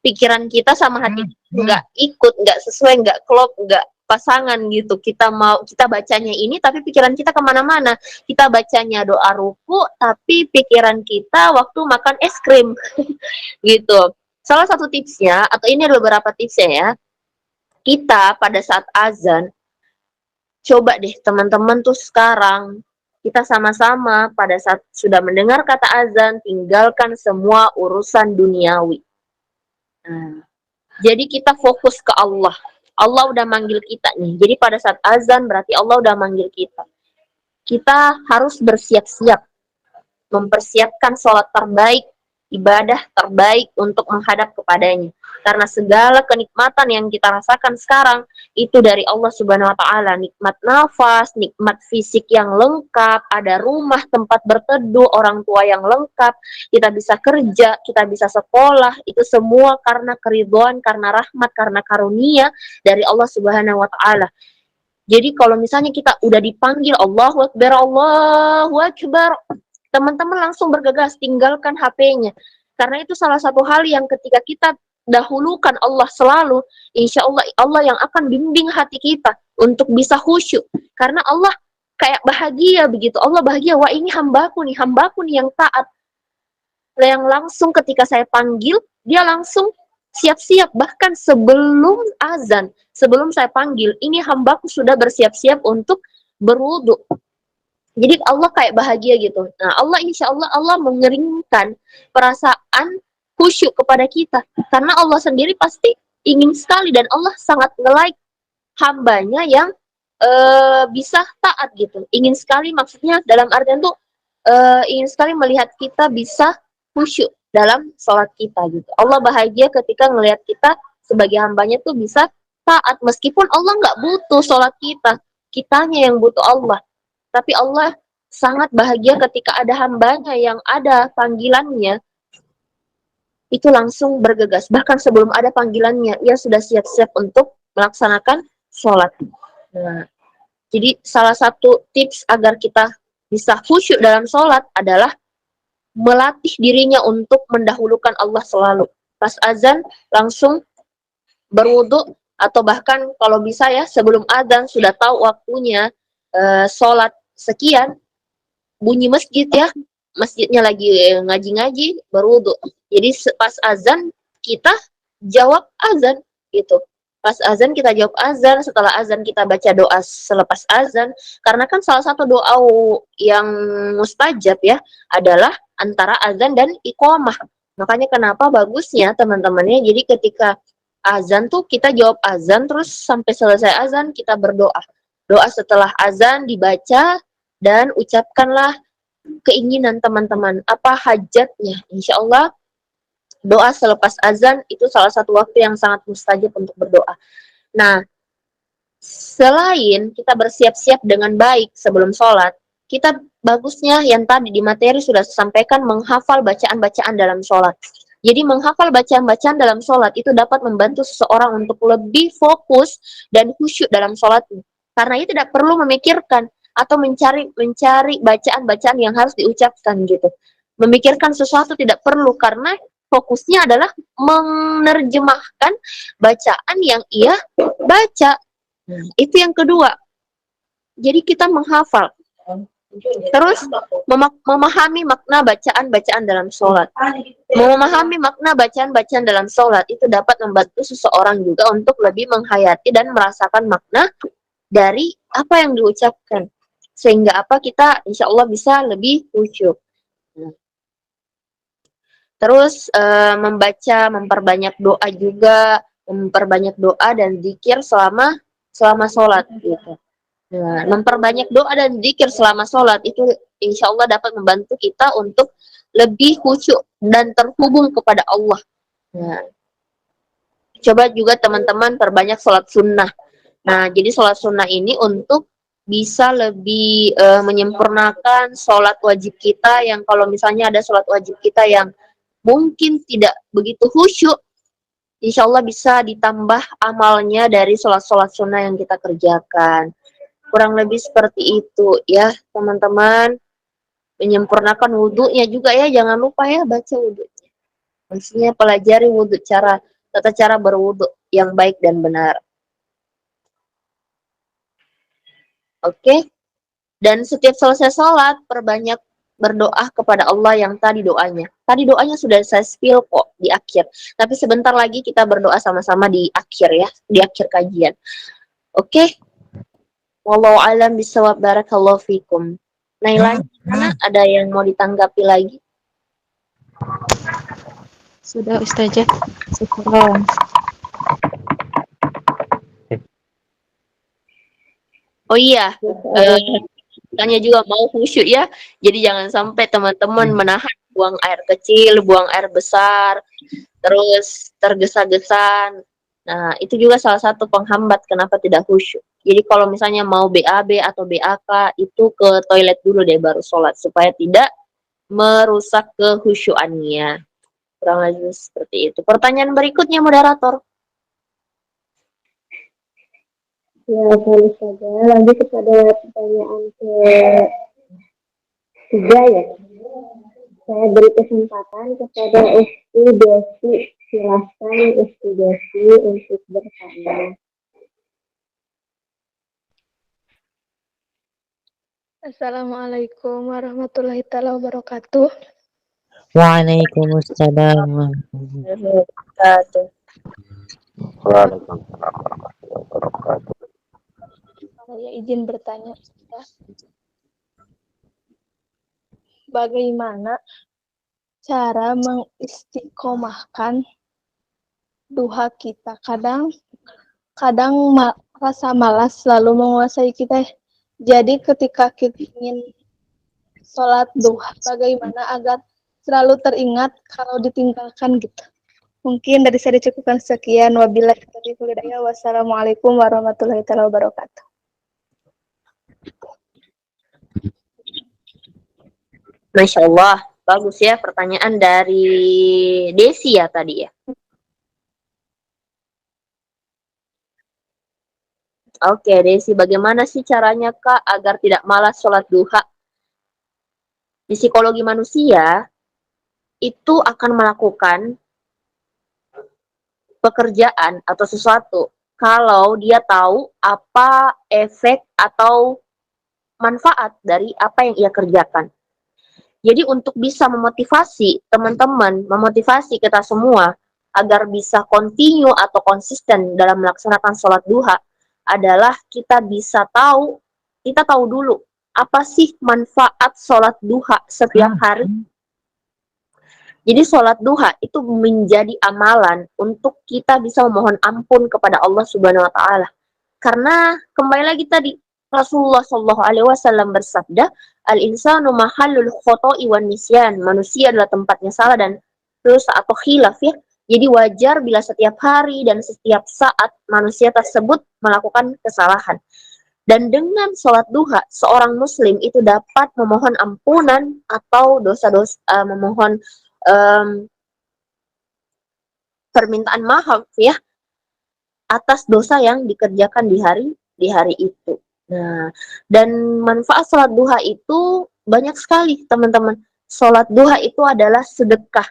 pikiran kita sama hati nggak ikut, nggak sesuai, nggak klop, nggak pasangan gitu. Kita bacanya ini, tapi pikiran kita kemana-mana. Kita bacanya doa ruku, tapi pikiran kita waktu makan es krim, gitu. Salah satu tipsnya, atau ini ada beberapa tipsnya ya, kita pada saat azan, coba deh teman-teman tuh sekarang, kita sama-sama pada saat sudah mendengar kata azan, tinggalkan semua urusan duniawi. Nah, jadi kita fokus ke Allah. Allah udah manggil kita nih. Jadi pada saat azan berarti Allah udah manggil kita. Kita harus bersiap-siap, mempersiapkan sholat terbaik, ibadah terbaik untuk menghadap kepadanya. Karena segala kenikmatan yang kita rasakan sekarang itu dari Allah Subhanahu wa taala, nikmat nafas, nikmat fisik yang lengkap, ada rumah tempat berteduh, orang tua yang lengkap, kita bisa kerja, kita bisa sekolah, itu semua karena keridhaan, karena rahmat, karena karunia dari Allah Subhanahu wa taala. Jadi kalau misalnya kita udah dipanggil Allahu Akbar, Allahu Akbar, teman-teman langsung bergegas, tinggalkan HP-nya. Karena itu salah satu hal yang ketika kita dahulukan Allah selalu, insya Allah Allah yang akan bimbing hati kita untuk bisa khusyuk. Karena Allah kayak bahagia begitu. Allah bahagia, wah ini hambaku nih yang taat. Yang langsung ketika saya panggil, dia langsung siap-siap. Bahkan sebelum azan, sebelum saya panggil, ini hambaku sudah bersiap-siap untuk berwudu. Jadi Allah kayak bahagia gitu. Nah, Allah insya Allah Allah mengeringkan perasaan khusyuk kepada kita. Karena Allah sendiri pasti ingin sekali dan Allah sangat nge-like hambanya yang bisa taat gitu. Ingin sekali maksudnya dalam artian tuh ingin sekali melihat kita bisa khusyuk dalam sholat kita gitu. Allah bahagia ketika ngelihat kita sebagai hambanya tuh bisa taat. Meskipun Allah nggak butuh sholat kita. Kitanya yang butuh Allah. Tapi Allah sangat bahagia ketika ada hambanya yang ada panggilannya, itu langsung bergegas. Bahkan sebelum ada panggilannya, ia sudah siap-siap untuk melaksanakan sholat. Nah, jadi salah satu tips agar kita bisa khusyuk dalam sholat adalah melatih dirinya untuk mendahulukan Allah selalu. Pas azan, langsung berwudu, atau bahkan kalau bisa ya, sebelum azan sudah tahu waktunya sholat sekian, bunyi masjid ya, masjidnya lagi ngaji-ngaji, berwudu. Jadi pas azan kita jawab azan gitu. Pas azan kita jawab azan, setelah azan kita baca doa selepas azan. Karena kan salah satu doa yang mustajab ya adalah antara azan dan iqamah. Makanya kenapa bagusnya teman-temannya, jadi ketika azan tuh kita jawab azan, terus sampai selesai azan kita berdoa. Doa setelah azan dibaca dan ucapkanlah keinginan teman-teman, apa hajatnya. Insya Allah doa selepas azan itu salah satu waktu yang sangat mustajab untuk berdoa. Nah, selain kita bersiap-siap dengan baik sebelum sholat, kita bagusnya yang tadi di materi sudah sampaikan menghafal bacaan-bacaan dalam sholat. Jadi menghafal bacaan-bacaan dalam sholat itu dapat membantu seseorang untuk lebih fokus dan khusyuk dalam sholatnya. Karena ia tidak perlu memikirkan atau mencari bacaan-bacaan yang harus diucapkan gitu. Memikirkan sesuatu tidak perlu karena fokusnya adalah menerjemahkan bacaan yang ia baca. Itu yang kedua. Jadi kita menghafal. Terus memahami makna bacaan-bacaan dalam sholat. Memahami makna bacaan-bacaan dalam sholat itu dapat membantu seseorang juga untuk lebih menghayati dan merasakan makna dari apa yang diucapkan. Sehingga kita insya Allah bisa lebih khusyuk. Terus memperbanyak doa juga, memperbanyak doa dan zikir selama sholat gitu. Nah, memperbanyak doa dan zikir selama sholat itu insya Allah dapat membantu kita untuk lebih khusyuk dan terhubung kepada Allah. Nah, coba juga teman-teman perbanyak sholat sunnah. Nah, jadi sholat sunnah ini untuk bisa lebih menyempurnakan sholat wajib kita yang kalau misalnya ada sholat wajib kita yang mungkin tidak begitu khusyuk, insya Allah bisa ditambah amalnya dari sholat-sholat sunnah yang kita kerjakan. Kurang lebih seperti itu ya teman-teman. Menyempurnakan wudhunya juga ya, jangan lupa ya baca wudhunya. Maksudnya pelajari wudhu, tata cara berwudhu yang baik dan benar. Oke. Dan setiap selesai sholat, perbanyak berdoa kepada Allah yang tadi doanya. Tadi doanya sudah saya spill kok di akhir. Tapi sebentar lagi kita berdoa sama-sama di akhir ya, di akhir kajian. Oke. Wallahu alam bisawab, barakallahu fikum. Naila, ada yang mau ditanggapi lagi? Sudah Ustazah. Syukron. Oh iya, tanya juga mau khusyuk ya. Jadi jangan sampai teman-teman menahan buang air kecil, buang air besar, terus tergesa-gesa. Nah, itu juga salah satu penghambat kenapa tidak khusyuk. Jadi kalau misalnya mau BAB atau BAK, itu ke toilet dulu deh baru sholat, supaya tidak merusak kekhusyuannya. Kurang lebih seperti itu. Pertanyaan berikutnya, moderator. Ya, baru saja. Lanjut kepada pertanyaan ketiga ya. Saya beri kesempatan kepada Esti Desi. Silahkan Esti Desi untuk bertanya. Assalamualaikum warahmatullahi taala wabarakatuh. Waalaikumsalam. Waalaikumsalam warahmatullahi wabarakatuh. Saya izin bertanya, Ustaz. Bagaimana cara mengistiqomahkan duha kita? Kadang rasa malas selalu menguasai kita. Jadi ketika kita ingin sholat duha, bagaimana agar selalu teringat kalau ditinggalkan gitu? Mungkin dari saya dicukupkan sekian. Wabillahi taufiq wal hidayah. Wassalamualaikum warahmatullahi wabarakatuh. Masya Allah, bagus ya pertanyaan dari Desi ya tadi ya. Oke, Desi, bagaimana sih caranya Kak agar tidak malas sholat duha? Di psikologi manusia, itu akan melakukan pekerjaan atau sesuatu kalau dia tahu apa efek atau manfaat dari apa yang ia kerjakan. Jadi untuk bisa memotivasi teman-teman, memotivasi kita semua agar bisa continue atau konsisten dalam melaksanakan sholat duha adalah kita tahu dulu apa sih manfaat sholat duha setiap hari. Jadi sholat duha itu menjadi amalan untuk kita bisa memohon ampun kepada Allah Subhanahu Wa Taala. Karena kembali lagi tadi Rasulullah Shallallahu Alaihi Wasallam bersabda, al-insanu mahallul khoto'i wan nisyan. Manusia adalah tempatnya salah dan dosa atau khilaf ya. Jadi wajar bila setiap hari dan setiap saat manusia tersebut melakukan kesalahan. Dan dengan sholat duha, seorang muslim itu dapat memohon ampunan atau dosa-dosa, memohon permintaan maaf ya atas dosa yang dikerjakan di hari itu. Nah, dan manfaat sholat duha itu banyak sekali, teman-teman. Sholat duha itu adalah sedekah.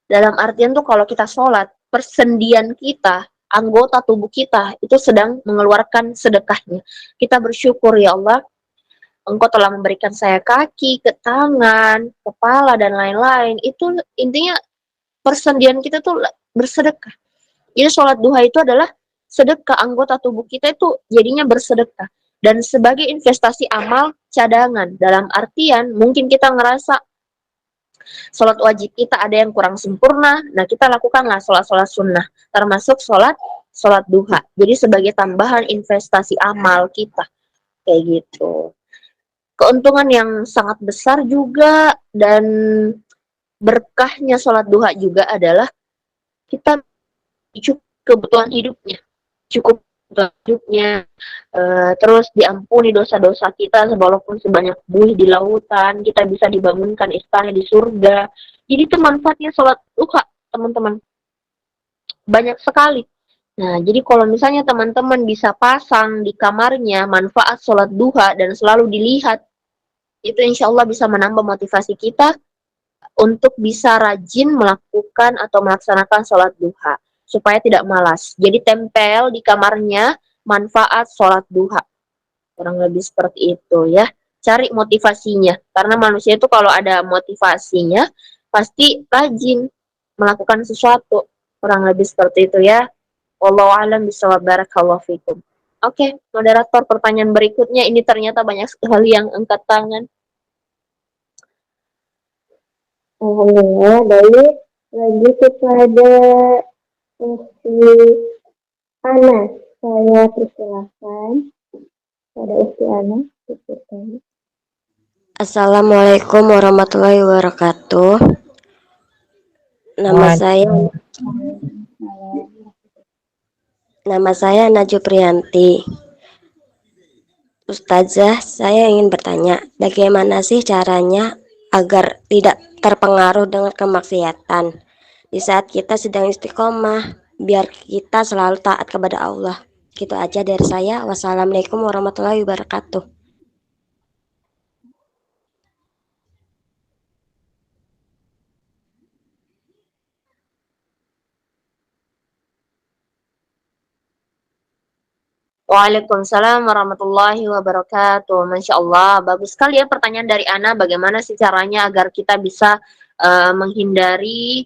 Dalam artian tuh kalau kita sholat, persendian kita, anggota tubuh kita itu sedang mengeluarkan sedekahnya. Kita bersyukur, ya Allah, Engkau telah memberikan saya kaki, ke tangan, kepala, dan lain-lain. Itu intinya persendian kita tuh bersedekah. Jadi sholat duha itu adalah sedekah, anggota tubuh kita itu jadinya bersedekah. Dan sebagai investasi amal cadangan, dalam artian mungkin kita ngerasa sholat wajib kita ada yang kurang sempurna, nah kita lakukanlah sholat-sholat sunnah, termasuk sholat duha. Jadi sebagai tambahan investasi amal kita, kayak gitu. Keuntungan yang sangat besar juga dan berkahnya sholat duha juga adalah kita cukup kebutuhan hidupnya, cukup kebutuhan hidupnya, terus diampuni dosa-dosa kita walaupun sebanyak buih di lautan, kita bisa dibangunkan istana di surga. Jadi itu manfaatnya sholat duha, teman-teman, banyak sekali. Nah, jadi kalau misalnya teman-teman bisa pasang di kamarnya manfaat sholat duha dan selalu dilihat, itu insya Allah bisa menambah motivasi kita untuk bisa rajin melakukan atau melaksanakan sholat duha supaya tidak malas. Jadi tempel di kamarnya manfaat sholat duha. Kurang lebih seperti itu ya. Cari motivasinya. Karena manusia itu kalau ada motivasinya pasti rajin melakukan sesuatu. Kurang lebih seperti itu ya. Wallahu a'lam bishawab, barakallahu fikum. Oke, moderator, pertanyaan berikutnya ini ternyata banyak sekali yang angkat tangan. Alhamdulillah, baik. Lagi kepada Usti Ana, saya persilahkan pada Usti Ana. Assalamualaikum warahmatullahi wabarakatuh. Nama saya Najwa Priyanti. Ustazah, saya ingin bertanya, bagaimana sih caranya agar tidak terpengaruh dengan kemaksiatan di saat kita sedang istiqomah, biar kita selalu taat kepada Allah. Gitu aja dari saya. Wassalamualaikum warahmatullahi wabarakatuh. Waalaikumsalam warahmatullahi wabarakatuh. Masya Allah, bagus sekali ya pertanyaan dari Ana. Bagaimana sih caranya agar kita bisa menghindari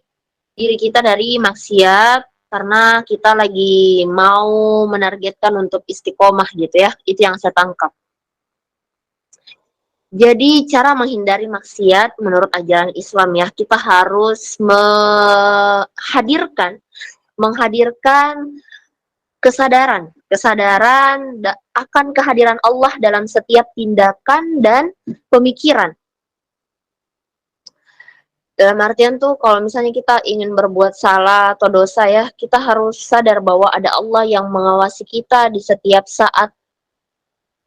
diri kita dari maksiat karena kita lagi mau menargetkan untuk istiqomah gitu ya. Itu yang saya tangkap. Jadi cara menghindari maksiat menurut ajaran Islam ya, kita harus menghadirkan kesadaran akan kehadiran Allah dalam setiap tindakan dan pemikiran. Dalam artian tuh kalau misalnya kita ingin berbuat salah atau dosa ya, kita harus sadar bahwa ada Allah yang mengawasi kita di setiap saat,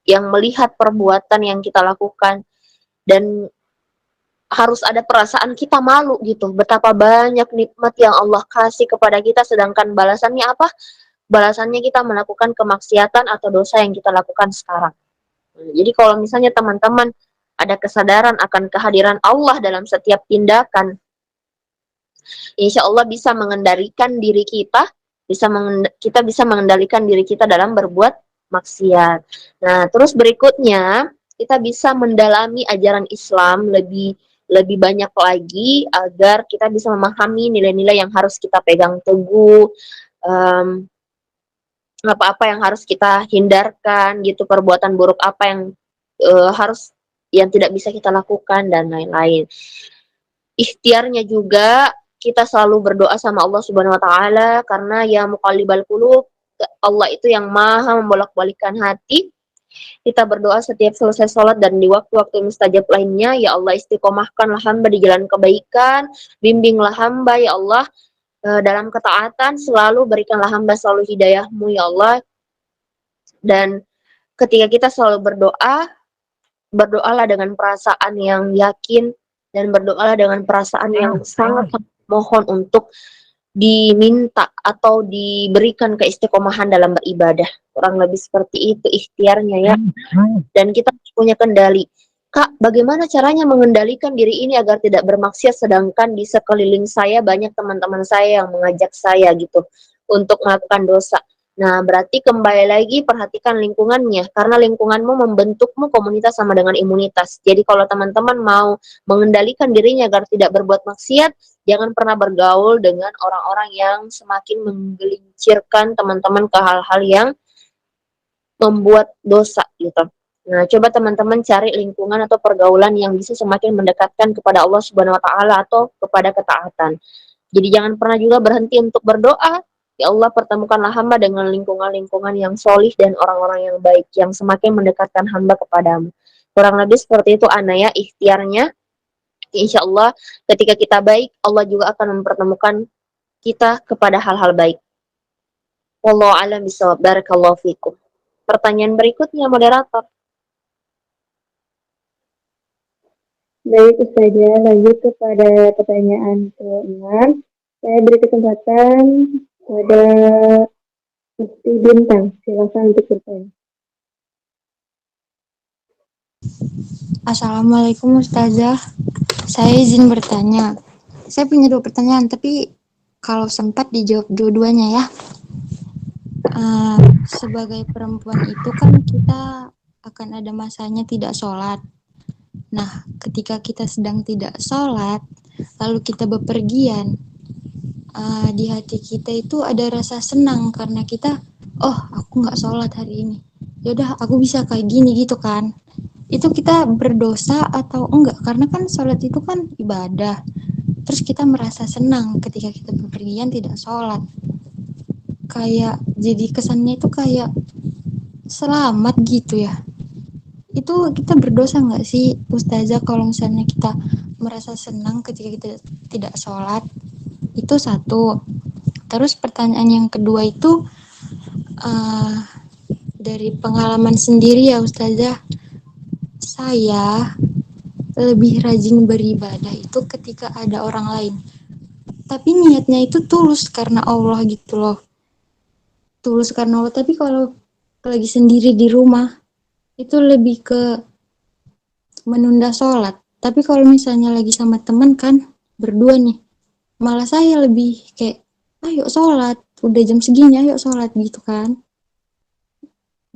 yang melihat perbuatan yang kita lakukan, dan harus ada perasaan kita malu gitu, betapa banyak nikmat yang Allah kasih kepada kita, sedangkan balasannya apa? Balasannya kita melakukan kemaksiatan atau dosa yang kita lakukan sekarang. Jadi kalau misalnya teman-teman ada kesadaran akan kehadiran Allah dalam setiap tindakan, insya Allah bisa mengendalikan diri kita, kita bisa mengendalikan diri kita dalam berbuat maksiat. Nah, terus berikutnya kita bisa mendalami ajaran Islam lebih banyak lagi agar kita bisa memahami nilai-nilai yang harus kita pegang teguh, apa-apa yang harus kita hindarkan gitu, perbuatan buruk apa yang yang tidak bisa kita lakukan dan lain-lain. Ikhtiarnya juga kita selalu berdoa sama Allah Subhanahu wa taala, karena ya muqallibal qulub, Allah itu yang maha membolak-balikkan hati. Kita berdoa setiap selesai sholat dan di waktu-waktu mustajab lainnya, ya Allah istiqomahkanlah hamba di jalan kebaikan, bimbinglah hamba ya Allah dalam ketaatan, selalu berikanlah hamba selalu hidayahmu ya Allah. Dan ketika kita selalu berdoa, berdoalah dengan perasaan yang yakin dan berdoalah dengan perasaan yang sangat mohon untuk diminta atau diberikan keistiqomahan dalam beribadah. Kurang lebih seperti itu ikhtiarnya ya. Dan kita punya kendali. Kak, bagaimana caranya mengendalikan diri ini agar tidak bermaksiat sedangkan di sekeliling saya banyak teman-teman saya yang mengajak saya gitu untuk melakukan dosa. Nah, berarti kembali lagi perhatikan lingkungannya karena lingkunganmu membentukmu komunitas sama dengan imunitas. Jadi kalau teman-teman mau mengendalikan dirinya agar tidak berbuat maksiat, jangan pernah bergaul dengan orang-orang yang semakin menggelincirkan teman-teman ke hal-hal yang membuat dosa gitu. Nah, coba teman-teman cari lingkungan atau pergaulan yang bisa semakin mendekatkan kepada Allah Subhanahu wa taala atau kepada ketaatan. Jadi jangan pernah juga berhenti untuk berdoa. Ya Allah, pertemukanlah hamba dengan lingkungan-lingkungan yang solih dan orang-orang yang baik yang semakin mendekatkan hamba kepadamu. Kurang lebih seperti itu Ana ya ikhtiarnya. Insya Allah ketika kita baik, Allah juga akan mempertemukan kita kepada hal-hal baik. Wallahu a'lam bishawab. Barakallahu fikum. Pertanyaan berikutnya moderator. Baik Ustazah, lanjut kepada pertanyaan ke-6. Saya beri kesempatan pada Mufti Bintang. Silakan untuk bertanya. Assalamualaikum Ustazah. Saya izin bertanya. Saya punya 2 pertanyaan, tapi kalau sempat dijawab dua-duanya ya. Sebagai perempuan itu kan kita akan ada masanya tidak sholat. Nah, ketika kita sedang tidak sholat, lalu kita bepergian, di hati kita itu ada rasa senang karena kita, oh aku nggak sholat hari ini. Yaudah aku bisa kayak gini gitu kan. Itu kita berdosa atau enggak? Karena kan sholat itu kan ibadah. Terus kita merasa senang ketika kita bepergian tidak sholat. Kayak jadi kesannya itu kayak selamat gitu ya. Itu kita berdosa nggak sih Ustazah kalau misalnya kita merasa senang ketika kita tidak sholat? Itu satu. Terus pertanyaan yang kedua itu dari pengalaman sendiri ya Ustazah. Saya lebih rajin beribadah itu ketika ada orang lain. Tapi niatnya itu tulus karena Allah gitu loh. Tulus karena Allah. Tapi kalau lagi sendiri di rumah, itu lebih ke menunda sholat. Tapi kalau misalnya lagi sama teman kan, berdua nih, malah saya lebih kayak, ayo sholat. Udah jam segini, ayo sholat gitu kan.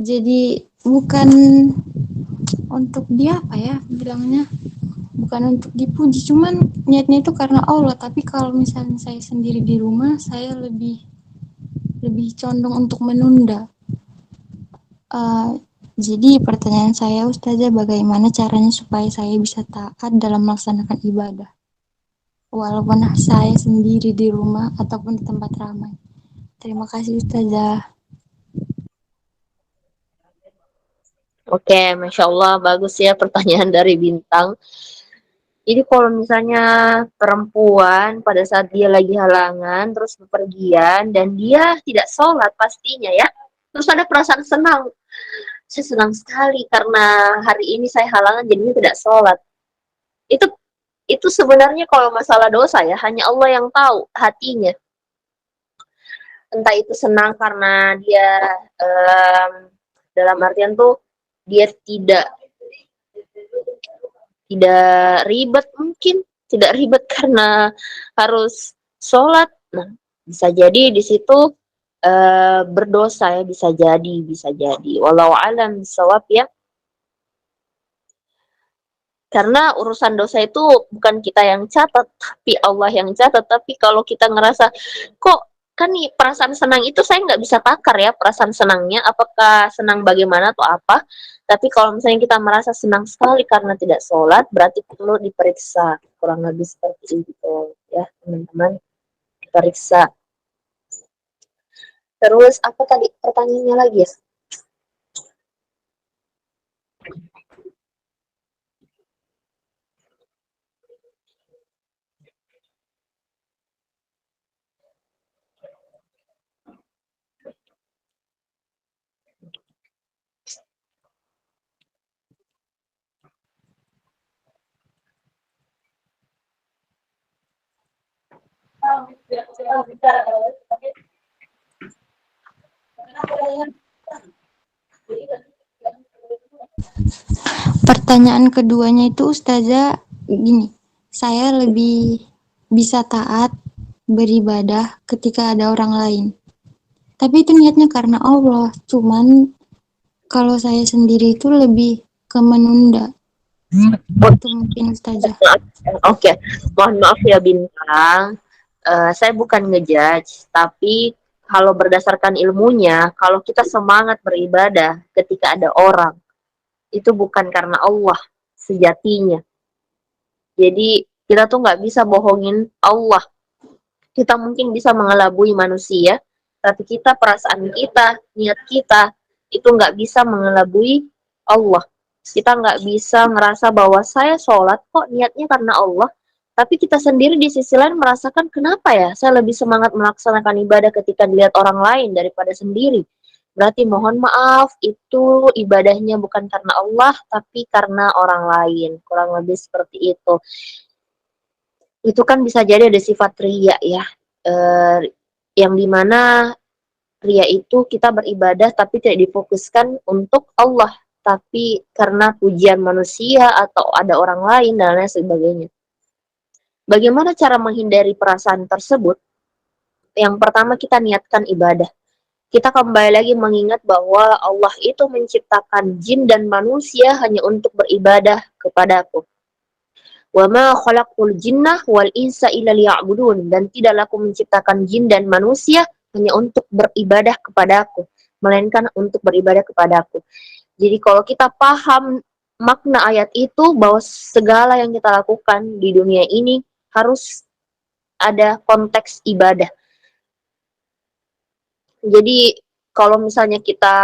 Jadi bukan untuk dia apa ya bilangnya, bukan untuk dipuji, cuman niatnya itu karena Allah. Tapi kalau misalnya saya sendiri di rumah, saya lebih condong untuk menunda. Jadi pertanyaan saya Ustazah, bagaimana caranya supaya saya bisa taat dalam melaksanakan ibadah walaupun saya sendiri di rumah ataupun di tempat ramai. Terima kasih Ustazah. Oke, Masya Allah, bagus ya pertanyaan dari Bintang. Jadi kalau misalnya perempuan pada saat dia lagi halangan, terus bepergian, dan dia tidak sholat pastinya ya, terus ada perasaan senang. Saya senang sekali karena hari ini saya halangan jadinya tidak sholat. Itu sebenarnya kalau masalah dosa ya, hanya Allah yang tahu hatinya. Entah itu senang karena dia dalam artian tuh dia tidak ribet mungkin, tidak ribet karena harus sholat. Nah, bisa jadi di situ berdosa ya, bisa jadi. Wallahu a'lam bishawab ya. Karena urusan dosa itu bukan kita yang catat, tapi Allah yang catat. Tapi kalau kita ngerasa, kok kan nih perasaan senang itu saya nggak bisa takar ya perasaan senangnya, apakah senang bagaimana atau apa. Tapi kalau misalnya kita merasa senang sekali karena tidak sholat, berarti perlu diperiksa. Kurang lebih seperti itu ya teman-teman, diperiksa. Terus apa tadi pertanyaannya lagi ya? Pertanyaan keduanya itu Ustazah gini, saya lebih bisa taat beribadah ketika ada orang lain. Tapi itu niatnya karena Allah, cuman kalau saya sendiri itu lebih ke menunda. Itu mungkin Ustazah. Oke, mohon maaf ya Bintang. Saya bukan ngejudge, tapi kalau berdasarkan ilmunya, kalau kita semangat beribadah ketika ada orang, itu bukan karena Allah sejatinya. Jadi kita tuh nggak bisa bohongin Allah. Kita mungkin bisa mengelabui manusia, tapi kita, perasaan kita, niat kita, itu nggak bisa mengelabui Allah. Kita nggak bisa ngerasa bahwa saya sholat kok niatnya karena Allah, tapi kita sendiri di sisi lain merasakan kenapa ya saya lebih semangat melaksanakan ibadah ketika dilihat orang lain daripada sendiri. Berarti mohon maaf, itu ibadahnya bukan karena Allah, tapi karena orang lain. Kurang lebih seperti itu. Itu kan bisa jadi ada sifat riya ya, yang dimana riya itu kita beribadah tapi tidak difokuskan untuk Allah, tapi karena pujian manusia atau ada orang lain dan lain sebagainya. Bagaimana cara menghindari perasaan tersebut? Yang pertama, kita niatkan ibadah. Kita kembali lagi mengingat bahwa Allah itu menciptakan jin dan manusia hanya untuk beribadah kepadaku. Wa ma khalaqul jinnah wal insa illa liya'budun, dan tidaklah aku menciptakan jin dan manusia hanya untuk beribadah kepadaku, melainkan untuk beribadah kepadaku. Jadi kalau kita paham makna ayat itu, bahwa segala yang kita lakukan di dunia ini harus ada konteks ibadah. Jadi kalau misalnya kita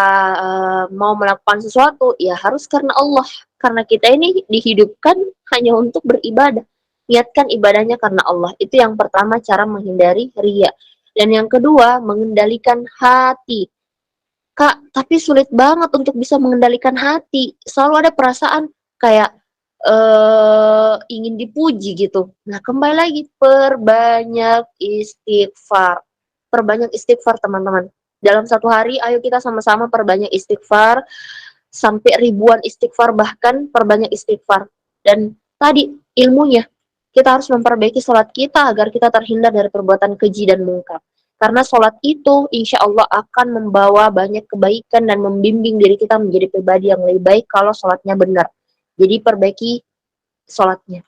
mau melakukan sesuatu, ya harus karena Allah. Karena kita ini dihidupkan hanya untuk beribadah. Niatkan ibadahnya karena Allah. Itu yang pertama, cara menghindari riya. Dan yang kedua, mengendalikan hati. Kak, tapi sulit banget untuk bisa mengendalikan hati. Selalu ada perasaan kayak ingin dipuji gitu. Nah, kembali lagi, perbanyak istighfar. Perbanyak istighfar, teman-teman. Dalam satu hari, ayo kita sama-sama perbanyak istighfar, sampai ribuan istighfar, bahkan perbanyak istighfar. Dan tadi ilmunya, kita harus memperbaiki sholat kita agar kita terhindar dari perbuatan keji dan mungkar. Karena sholat itu insya Allah akan membawa banyak kebaikan dan membimbing diri kita menjadi pribadi yang lebih baik kalau sholatnya benar. Jadi perbaiki sholatnya.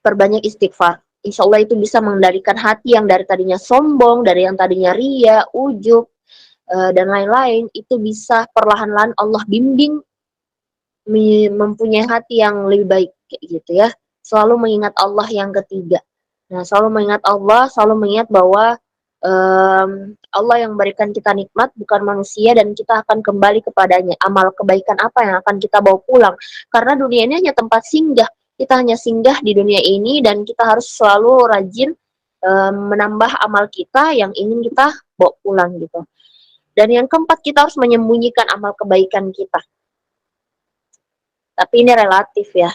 Perbanyak istighfar. Insya Allah itu bisa mengendalikan hati yang dari tadinya sombong, dari yang tadinya ria, ujub, dan lain-lain. Itu bisa perlahan-lahan Allah bimbing mempunyai hati yang lebih baik, kayak gitu ya. Selalu mengingat Allah yang ketiga. Nah, selalu mengingat Allah, selalu mengingat bahwa Allah yang memberikan kita nikmat, bukan manusia, dan kita akan kembali kepadanya. Amal kebaikan apa yang akan kita bawa pulang? Karena dunia ini hanya tempat singgah. Kita hanya singgah di dunia ini, dan kita harus selalu rajin menambah amal kita yang ingin kita bawa pulang gitu. Dan yang keempat, kita harus menyembunyikan amal kebaikan kita. Tapi ini relatif ya.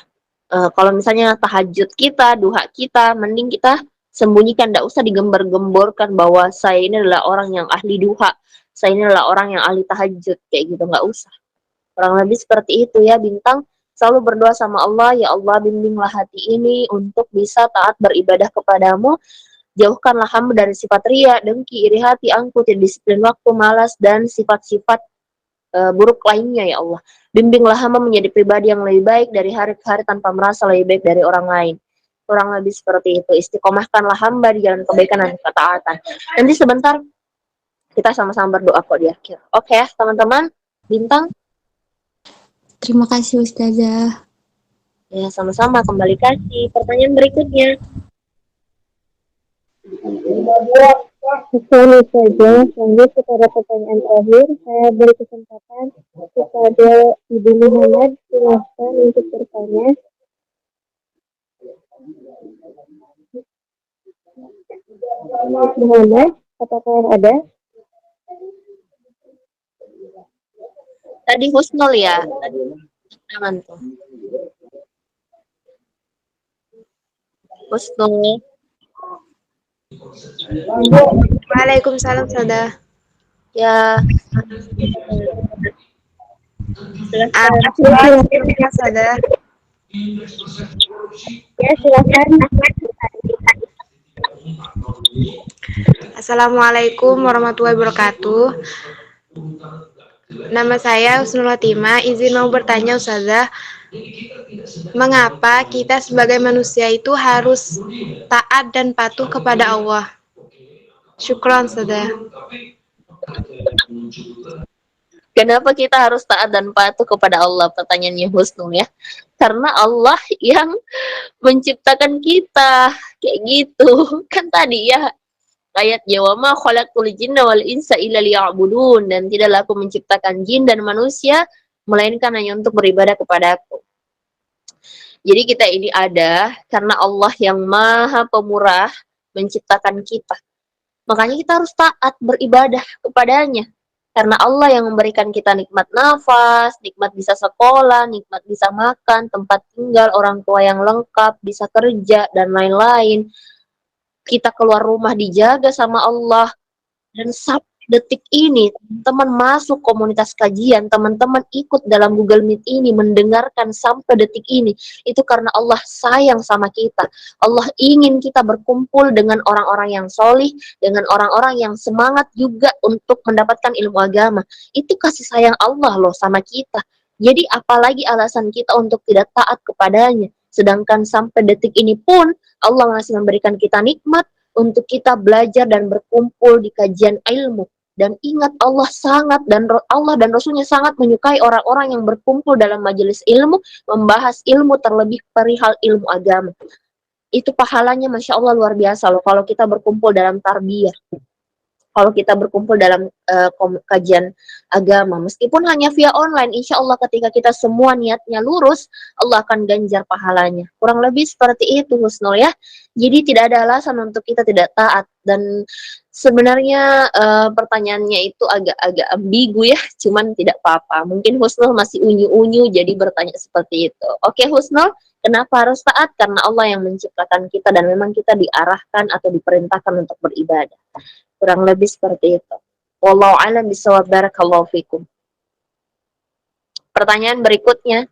Kalau misalnya tahajud kita, duha kita, mending kita sembunyikan, tidak usah digembar-gemborkan bahwa saya ini adalah orang yang ahli duha, saya ini adalah orang yang ahli tahajud, kayak gitu, nggak usah. Kurang lebih seperti itu ya Bintang. Selalu berdoa sama Allah, ya Allah bimbinglah hati ini untuk bisa taat beribadah kepadamu. Jauhkanlah hamba dari sifat ria, dengki, iri hati, angkuh, tidak disiplin waktu, malas, dan sifat-sifat buruk lainnya ya Allah. Bimbinglah hamba menjadi pribadi yang lebih baik dari hari ke hari tanpa merasa lebih baik dari orang lain. Kurang lebih seperti itu. Istiqomahkanlah hamba di jalan kebaikan dan ketaatan. Nanti sebentar kita sama-sama berdoa kok di akhir. Oke ya teman-teman. Bintang. Terima kasih Ustazah. Ya sama-sama, kembali kasih. Pertanyaan berikutnya. Sesuai saja, lanjut kepada pertanyaan terakhir. Saya beri kesempatan kepada Ibu Muhammad, silahkan untuk bertanya. Muhammad, apakah ada? Tadi Husnul ya. Jangan tuh. Husnul. Waalaikumsalam Ustazah. Ya, Silakan Ustazah. Ya, silakan. Assalamualaikum warahmatullahi wabarakatuh. Nama saya Husnul Latima, izin mau bertanya Ustazah, mengapa kita sebagai manusia itu harus taat dan patuh kepada Allah? Syukran Ustazah. kenapa kita harus taat dan patuh kepada Allah? Pertanyaannya Husnul ya. Karena Allah yang menciptakan kita. Kayak gitu. Kan tadi ya ayatnya wa ma khalaqtul jinna wal insa illa liya'budun, dan tidaklah aku menciptakan jin dan manusia melainkan hanya untuk beribadah kepadaku. Jadi kita ini ada karena Allah yang Maha Pemurah menciptakan kita. Makanya kita harus taat beribadah kepadanya. Karena Allah yang memberikan kita nikmat nafas, nikmat bisa sekolah, nikmat bisa makan, tempat tinggal, orang tua yang lengkap, bisa kerja, dan lain-lain. Kita keluar rumah dijaga sama Allah. Dan sampai detik ini, teman-teman masuk komunitas kajian, teman-teman ikut dalam Google Meet ini, mendengarkan sampai detik ini, itu karena Allah sayang sama kita. Allah ingin kita berkumpul dengan orang-orang yang solih, dengan orang-orang yang semangat juga untuk mendapatkan ilmu agama. Itu kasih sayang Allah loh sama kita. Jadi apalagi alasan kita untuk tidak taat kepadanya. Sedangkan sampai detik ini pun, Allah masih memberikan kita nikmat untuk kita belajar dan berkumpul di kajian ilmu. Dan ingat, Allah sangat dan Allah dan Rasulnya sangat menyukai orang-orang yang berkumpul dalam majelis ilmu, membahas ilmu, terlebih perihal ilmu agama. Itu pahalanya Masya Allah luar biasa loh kalau kita berkumpul dalam tarbiyah. Kalau kita berkumpul dalam kajian agama, meskipun hanya via online, insya Allah ketika kita semua niatnya lurus, Allah akan ganjar pahalanya. Kurang lebih seperti itu Husnul ya. Jadi tidak ada alasan untuk kita tidak taat. Dan sebenarnya pertanyaannya itu agak-agak ambigu ya, cuman tidak apa-apa. Mungkin Husnul masih unyu-unyu jadi bertanya seperti itu. Oke Husnul, kenapa harus taat? Karena Allah yang menciptakan kita dan memang kita diarahkan atau diperintahkan untuk beribadah. Kurang lebih seperti itu. Wallahu a'lam bishawab, barakallahu fikum. Pertanyaan berikutnya.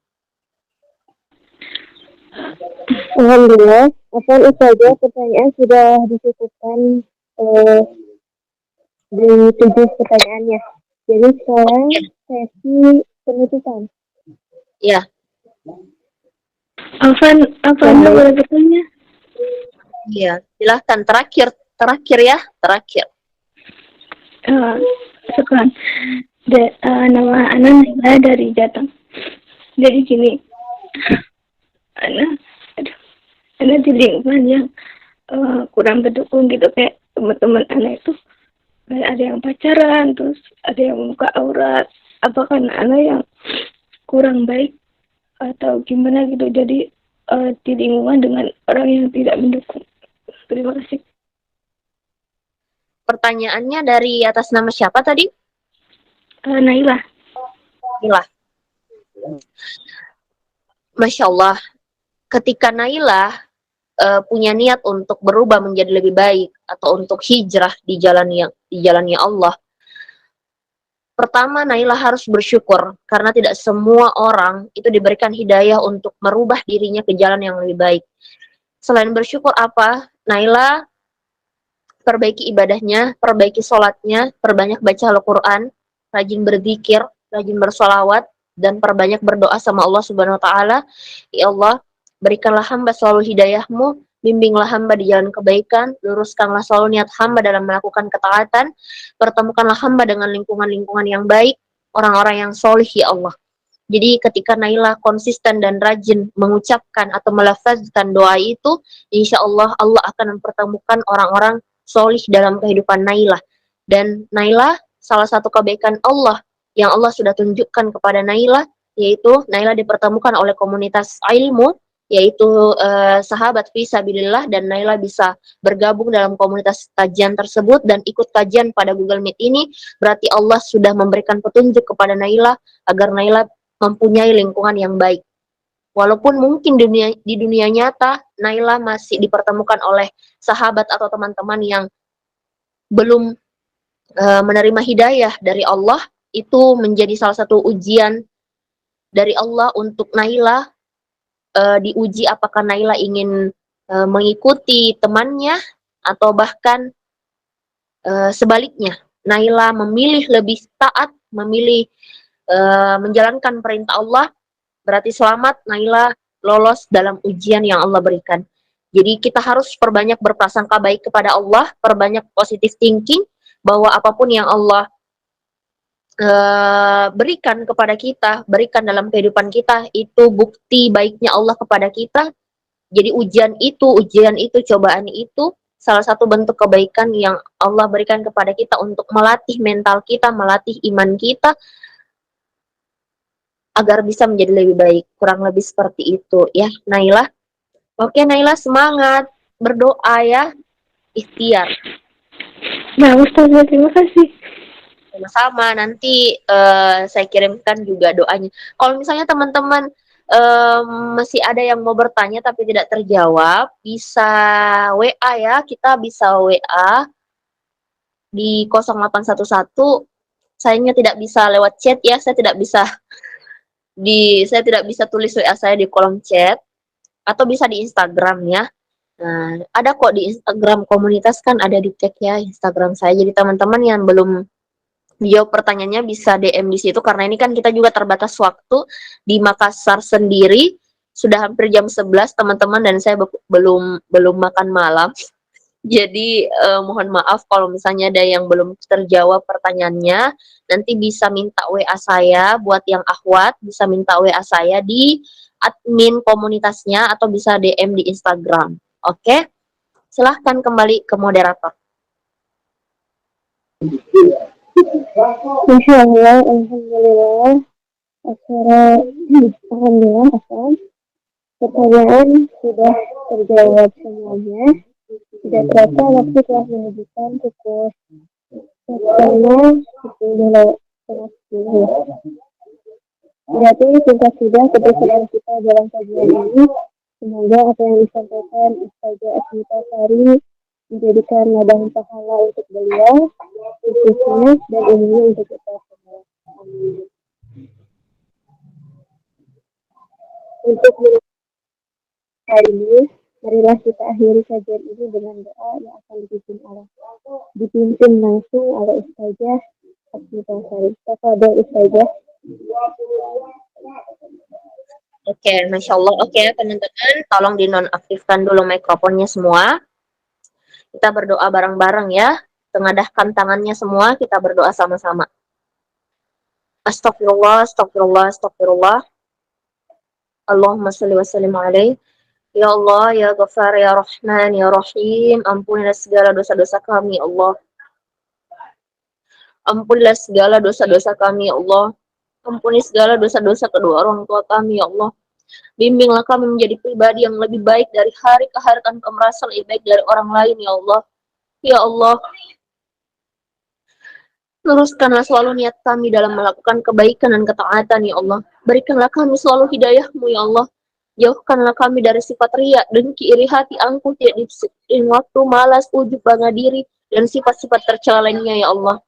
Alhamdulillah, apa saja pertanyaan sudah disebutkan di 7 pertanyaannya. Jadi sekarang sesi penutupan. Ya. Afan boleh bertanya? Iya, silahkan terakhir ya, terakhir. Syukran. Nama Ana Naila dari Jateng. Jadi gini, Ana di lingkungan yang kurang mendukung gitu, kayak teman-teman Ana itu kayak ada yang pacaran, terus ada yang membuka aurat. Apakah Ana yang kurang baik atau gimana gitu? Jadi di lingkungan dengan orang yang tidak mendukung. Terima kasih. Pertanyaannya dari atas nama siapa tadi? Naila. Naila. Masya Allah, ketika Naila punya niat untuk berubah menjadi lebih baik atau untuk hijrah di jalannya Allah, pertama Naila harus bersyukur karena tidak semua orang itu diberikan hidayah untuk merubah dirinya ke jalan yang lebih baik. Selain bersyukur apa? Naila perbaiki ibadahnya, perbaiki sholatnya, perbanyak baca Al-Quran, rajin berzikir, rajin bersolawat, dan perbanyak berdoa sama Allah Subhanahu Wa Taala. Ya Allah, berikanlah hamba selalu hidayahmu, bimbinglah hamba di jalan kebaikan, luruskanlah selalu niat hamba dalam melakukan ketaatan, pertemukanlah hamba dengan lingkungan-lingkungan yang baik, orang-orang yang solih ya Allah. Jadi ketika Naila konsisten dan rajin mengucapkan atau melafazkan doa itu, insya Allah Allah akan mempertemukan orang-orang solih dalam kehidupan Naila. Dan Naila, salah satu kebaikan Allah yang Allah sudah tunjukkan kepada Naila, yaitu Naila dipertemukan oleh komunitas ilmu, yaitu sahabat fisabilillah, dan Naila bisa bergabung dalam komunitas kajian tersebut dan ikut kajian pada Google Meet ini. Berarti Allah sudah memberikan petunjuk kepada Naila agar Naila mempunyai lingkungan yang baik. Walaupun mungkin di dunia nyata Naila masih dipertemukan oleh sahabat atau teman-teman yang belum menerima hidayah dari Allah, itu menjadi salah satu ujian dari Allah untuk Naila, diuji apakah Naila ingin mengikuti temannya atau bahkan sebaliknya, Naila memilih lebih taat, memilih menjalankan perintah Allah, berarti selamat Naila lolos dalam ujian yang Allah berikan. Jadi kita harus perbanyak berprasangka baik kepada Allah, perbanyak positive thinking, bahwa apapun yang Allah berikan kepada kita, berikan dalam kehidupan kita, itu bukti baiknya Allah kepada kita. Jadi ujian itu, cobaan itu salah satu bentuk kebaikan yang Allah berikan kepada kita untuk melatih mental kita, melatih iman kita, agar bisa menjadi lebih baik. Kurang lebih seperti itu ya, Naila. Oke, Naila, semangat. Berdoa ya, ikhtiar. Nah, Ustazah, terima kasih. Sama-sama, nanti saya kirimkan juga doanya. Kalau misalnya teman-teman masih ada yang mau bertanya tapi tidak terjawab, bisa WA ya, kita bisa WA di 0811. Sayangnya tidak bisa lewat chat ya, saya tidak bisa tulis WA saya di kolom chat, atau bisa di Instagram ya. Nah, ada kok di Instagram komunitas, kan ada di tag ya Instagram saya. Jadi teman-teman yang belum jawab pertanyaannya bisa DM di situ, karena ini kan kita juga terbatas waktu di Makassar sendiri. Sudah hampir jam 11 teman-teman, dan saya belum makan malam. Jadi mohon maaf kalau misalnya ada yang belum terjawab pertanyaannya. Nanti bisa minta WA saya, buat yang akhwat bisa minta WA saya di admin komunitasnya atau bisa DM di Instagram. Oke? Silahkan kembali ke moderator. Masya Allah, Alhamdulillah. Alhamdulillah, pertanyaan sudah terjawab semuanya. Tidak terasa waktu telah menunjukkan pukul 10:10. Berarti singkat sudah kebersamaan kita dalam kajian ini. Semoga apa yang disampaikan Ustazah Asmita Sari menjadikan ladang pahala untuk beliau, khususnya dan umumnya untuk kita semua. Untuk hari ini, marilah kita akhiri kajian ini dengan doa yang akan dipimpin langsung oleh Ustazah Asmita Sari. Tafadhol Ustazah. Oke, Masya Allah. Oke, teman-teman, tolong dinonaktifkan dulu mikrofonnya semua. Kita berdoa bareng-bareng ya. Tengadahkan tangannya semua, kita berdoa sama-sama. Astagfirullah, astagfirullah, astagfirullah. Allahumma sholli wa sallim alaihi. Ya Allah, ya Ghafar, ya Rahman, ya Rahim. Ampunilah segala dosa-dosa kami, Allah. Ampunilah segala dosa-dosa kami, ya Allah. Ampuni segala dosa-dosa kedua orang tua kami, ya Allah. Bimbinglah kami menjadi pribadi yang lebih baik dari hari ke hari, tanpa merasa lebih baik dari orang lain, ya Allah. Ya Allah, luruskanlah selalu niat kami dalam melakukan kebaikan dan ketaatan, ya Allah. Berikanlah kami selalu hidayah-Mu, ya Allah. Jauhkanlah kami dari sifat riya, dengki, iri hati, angkuh, tidak disiplin waktu, malas, ujub, bangga diri, dan sifat-sifat tercela lainnya, ya Allah.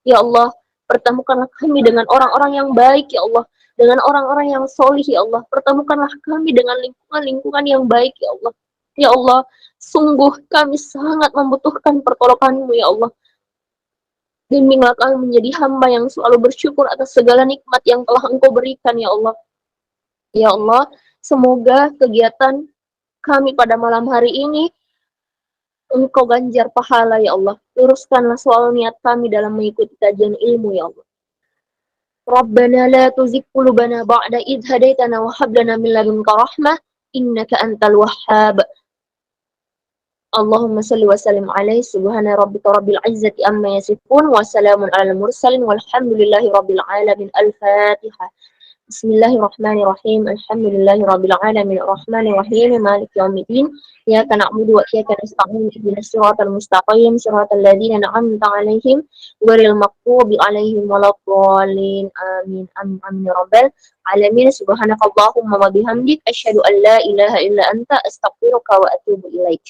Ya Allah, pertemukanlah kami dengan orang-orang yang baik, ya Allah. Dengan orang-orang yang solih, ya Allah. Pertemukanlah kami dengan lingkungan-lingkungan yang baik, ya Allah. Ya Allah, sungguh kami sangat membutuhkan pertolongan-Mu, ya Allah. Bimbinglah kami menjadi hamba yang selalu bersyukur atas segala nikmat yang telah Engkau berikan, ya Allah. Ya Allah, semoga kegiatan kami pada malam hari ini Engkau ganjar pahala, ya Allah. Luruskanlah selalu niat kami dalam mengikuti kajian ilmu, ya Allah. Rabbana la tuzigh qulubana ba'da idh hadaitana wa hab lana min ladunka rahmah innaka antal wahhab. Allahumma salli wa sallim alaihi. Subhana rabbika rabbil izzati amma yasifun wa salamun alal mursalin walhamdulillahi rabbil alamin. Al-Fatihah. Bismillahirrahmanirrahim. Alhamdulillahirabbil alamin arrahmanir rahim maliki yaumiddin. Iyyaka na'budu wa iyyaka nasta'in ihdinas siratal mustaqim siratal ladzina an'amta 'alaihim ghairil maghdubi 'alaihim waladdallin. Amin. Amin ya rabbal alamin. Subhanakallahumma wa bihamdik asyhadu an la ilaha illa anta astaghfiruka wa atubu ilaik.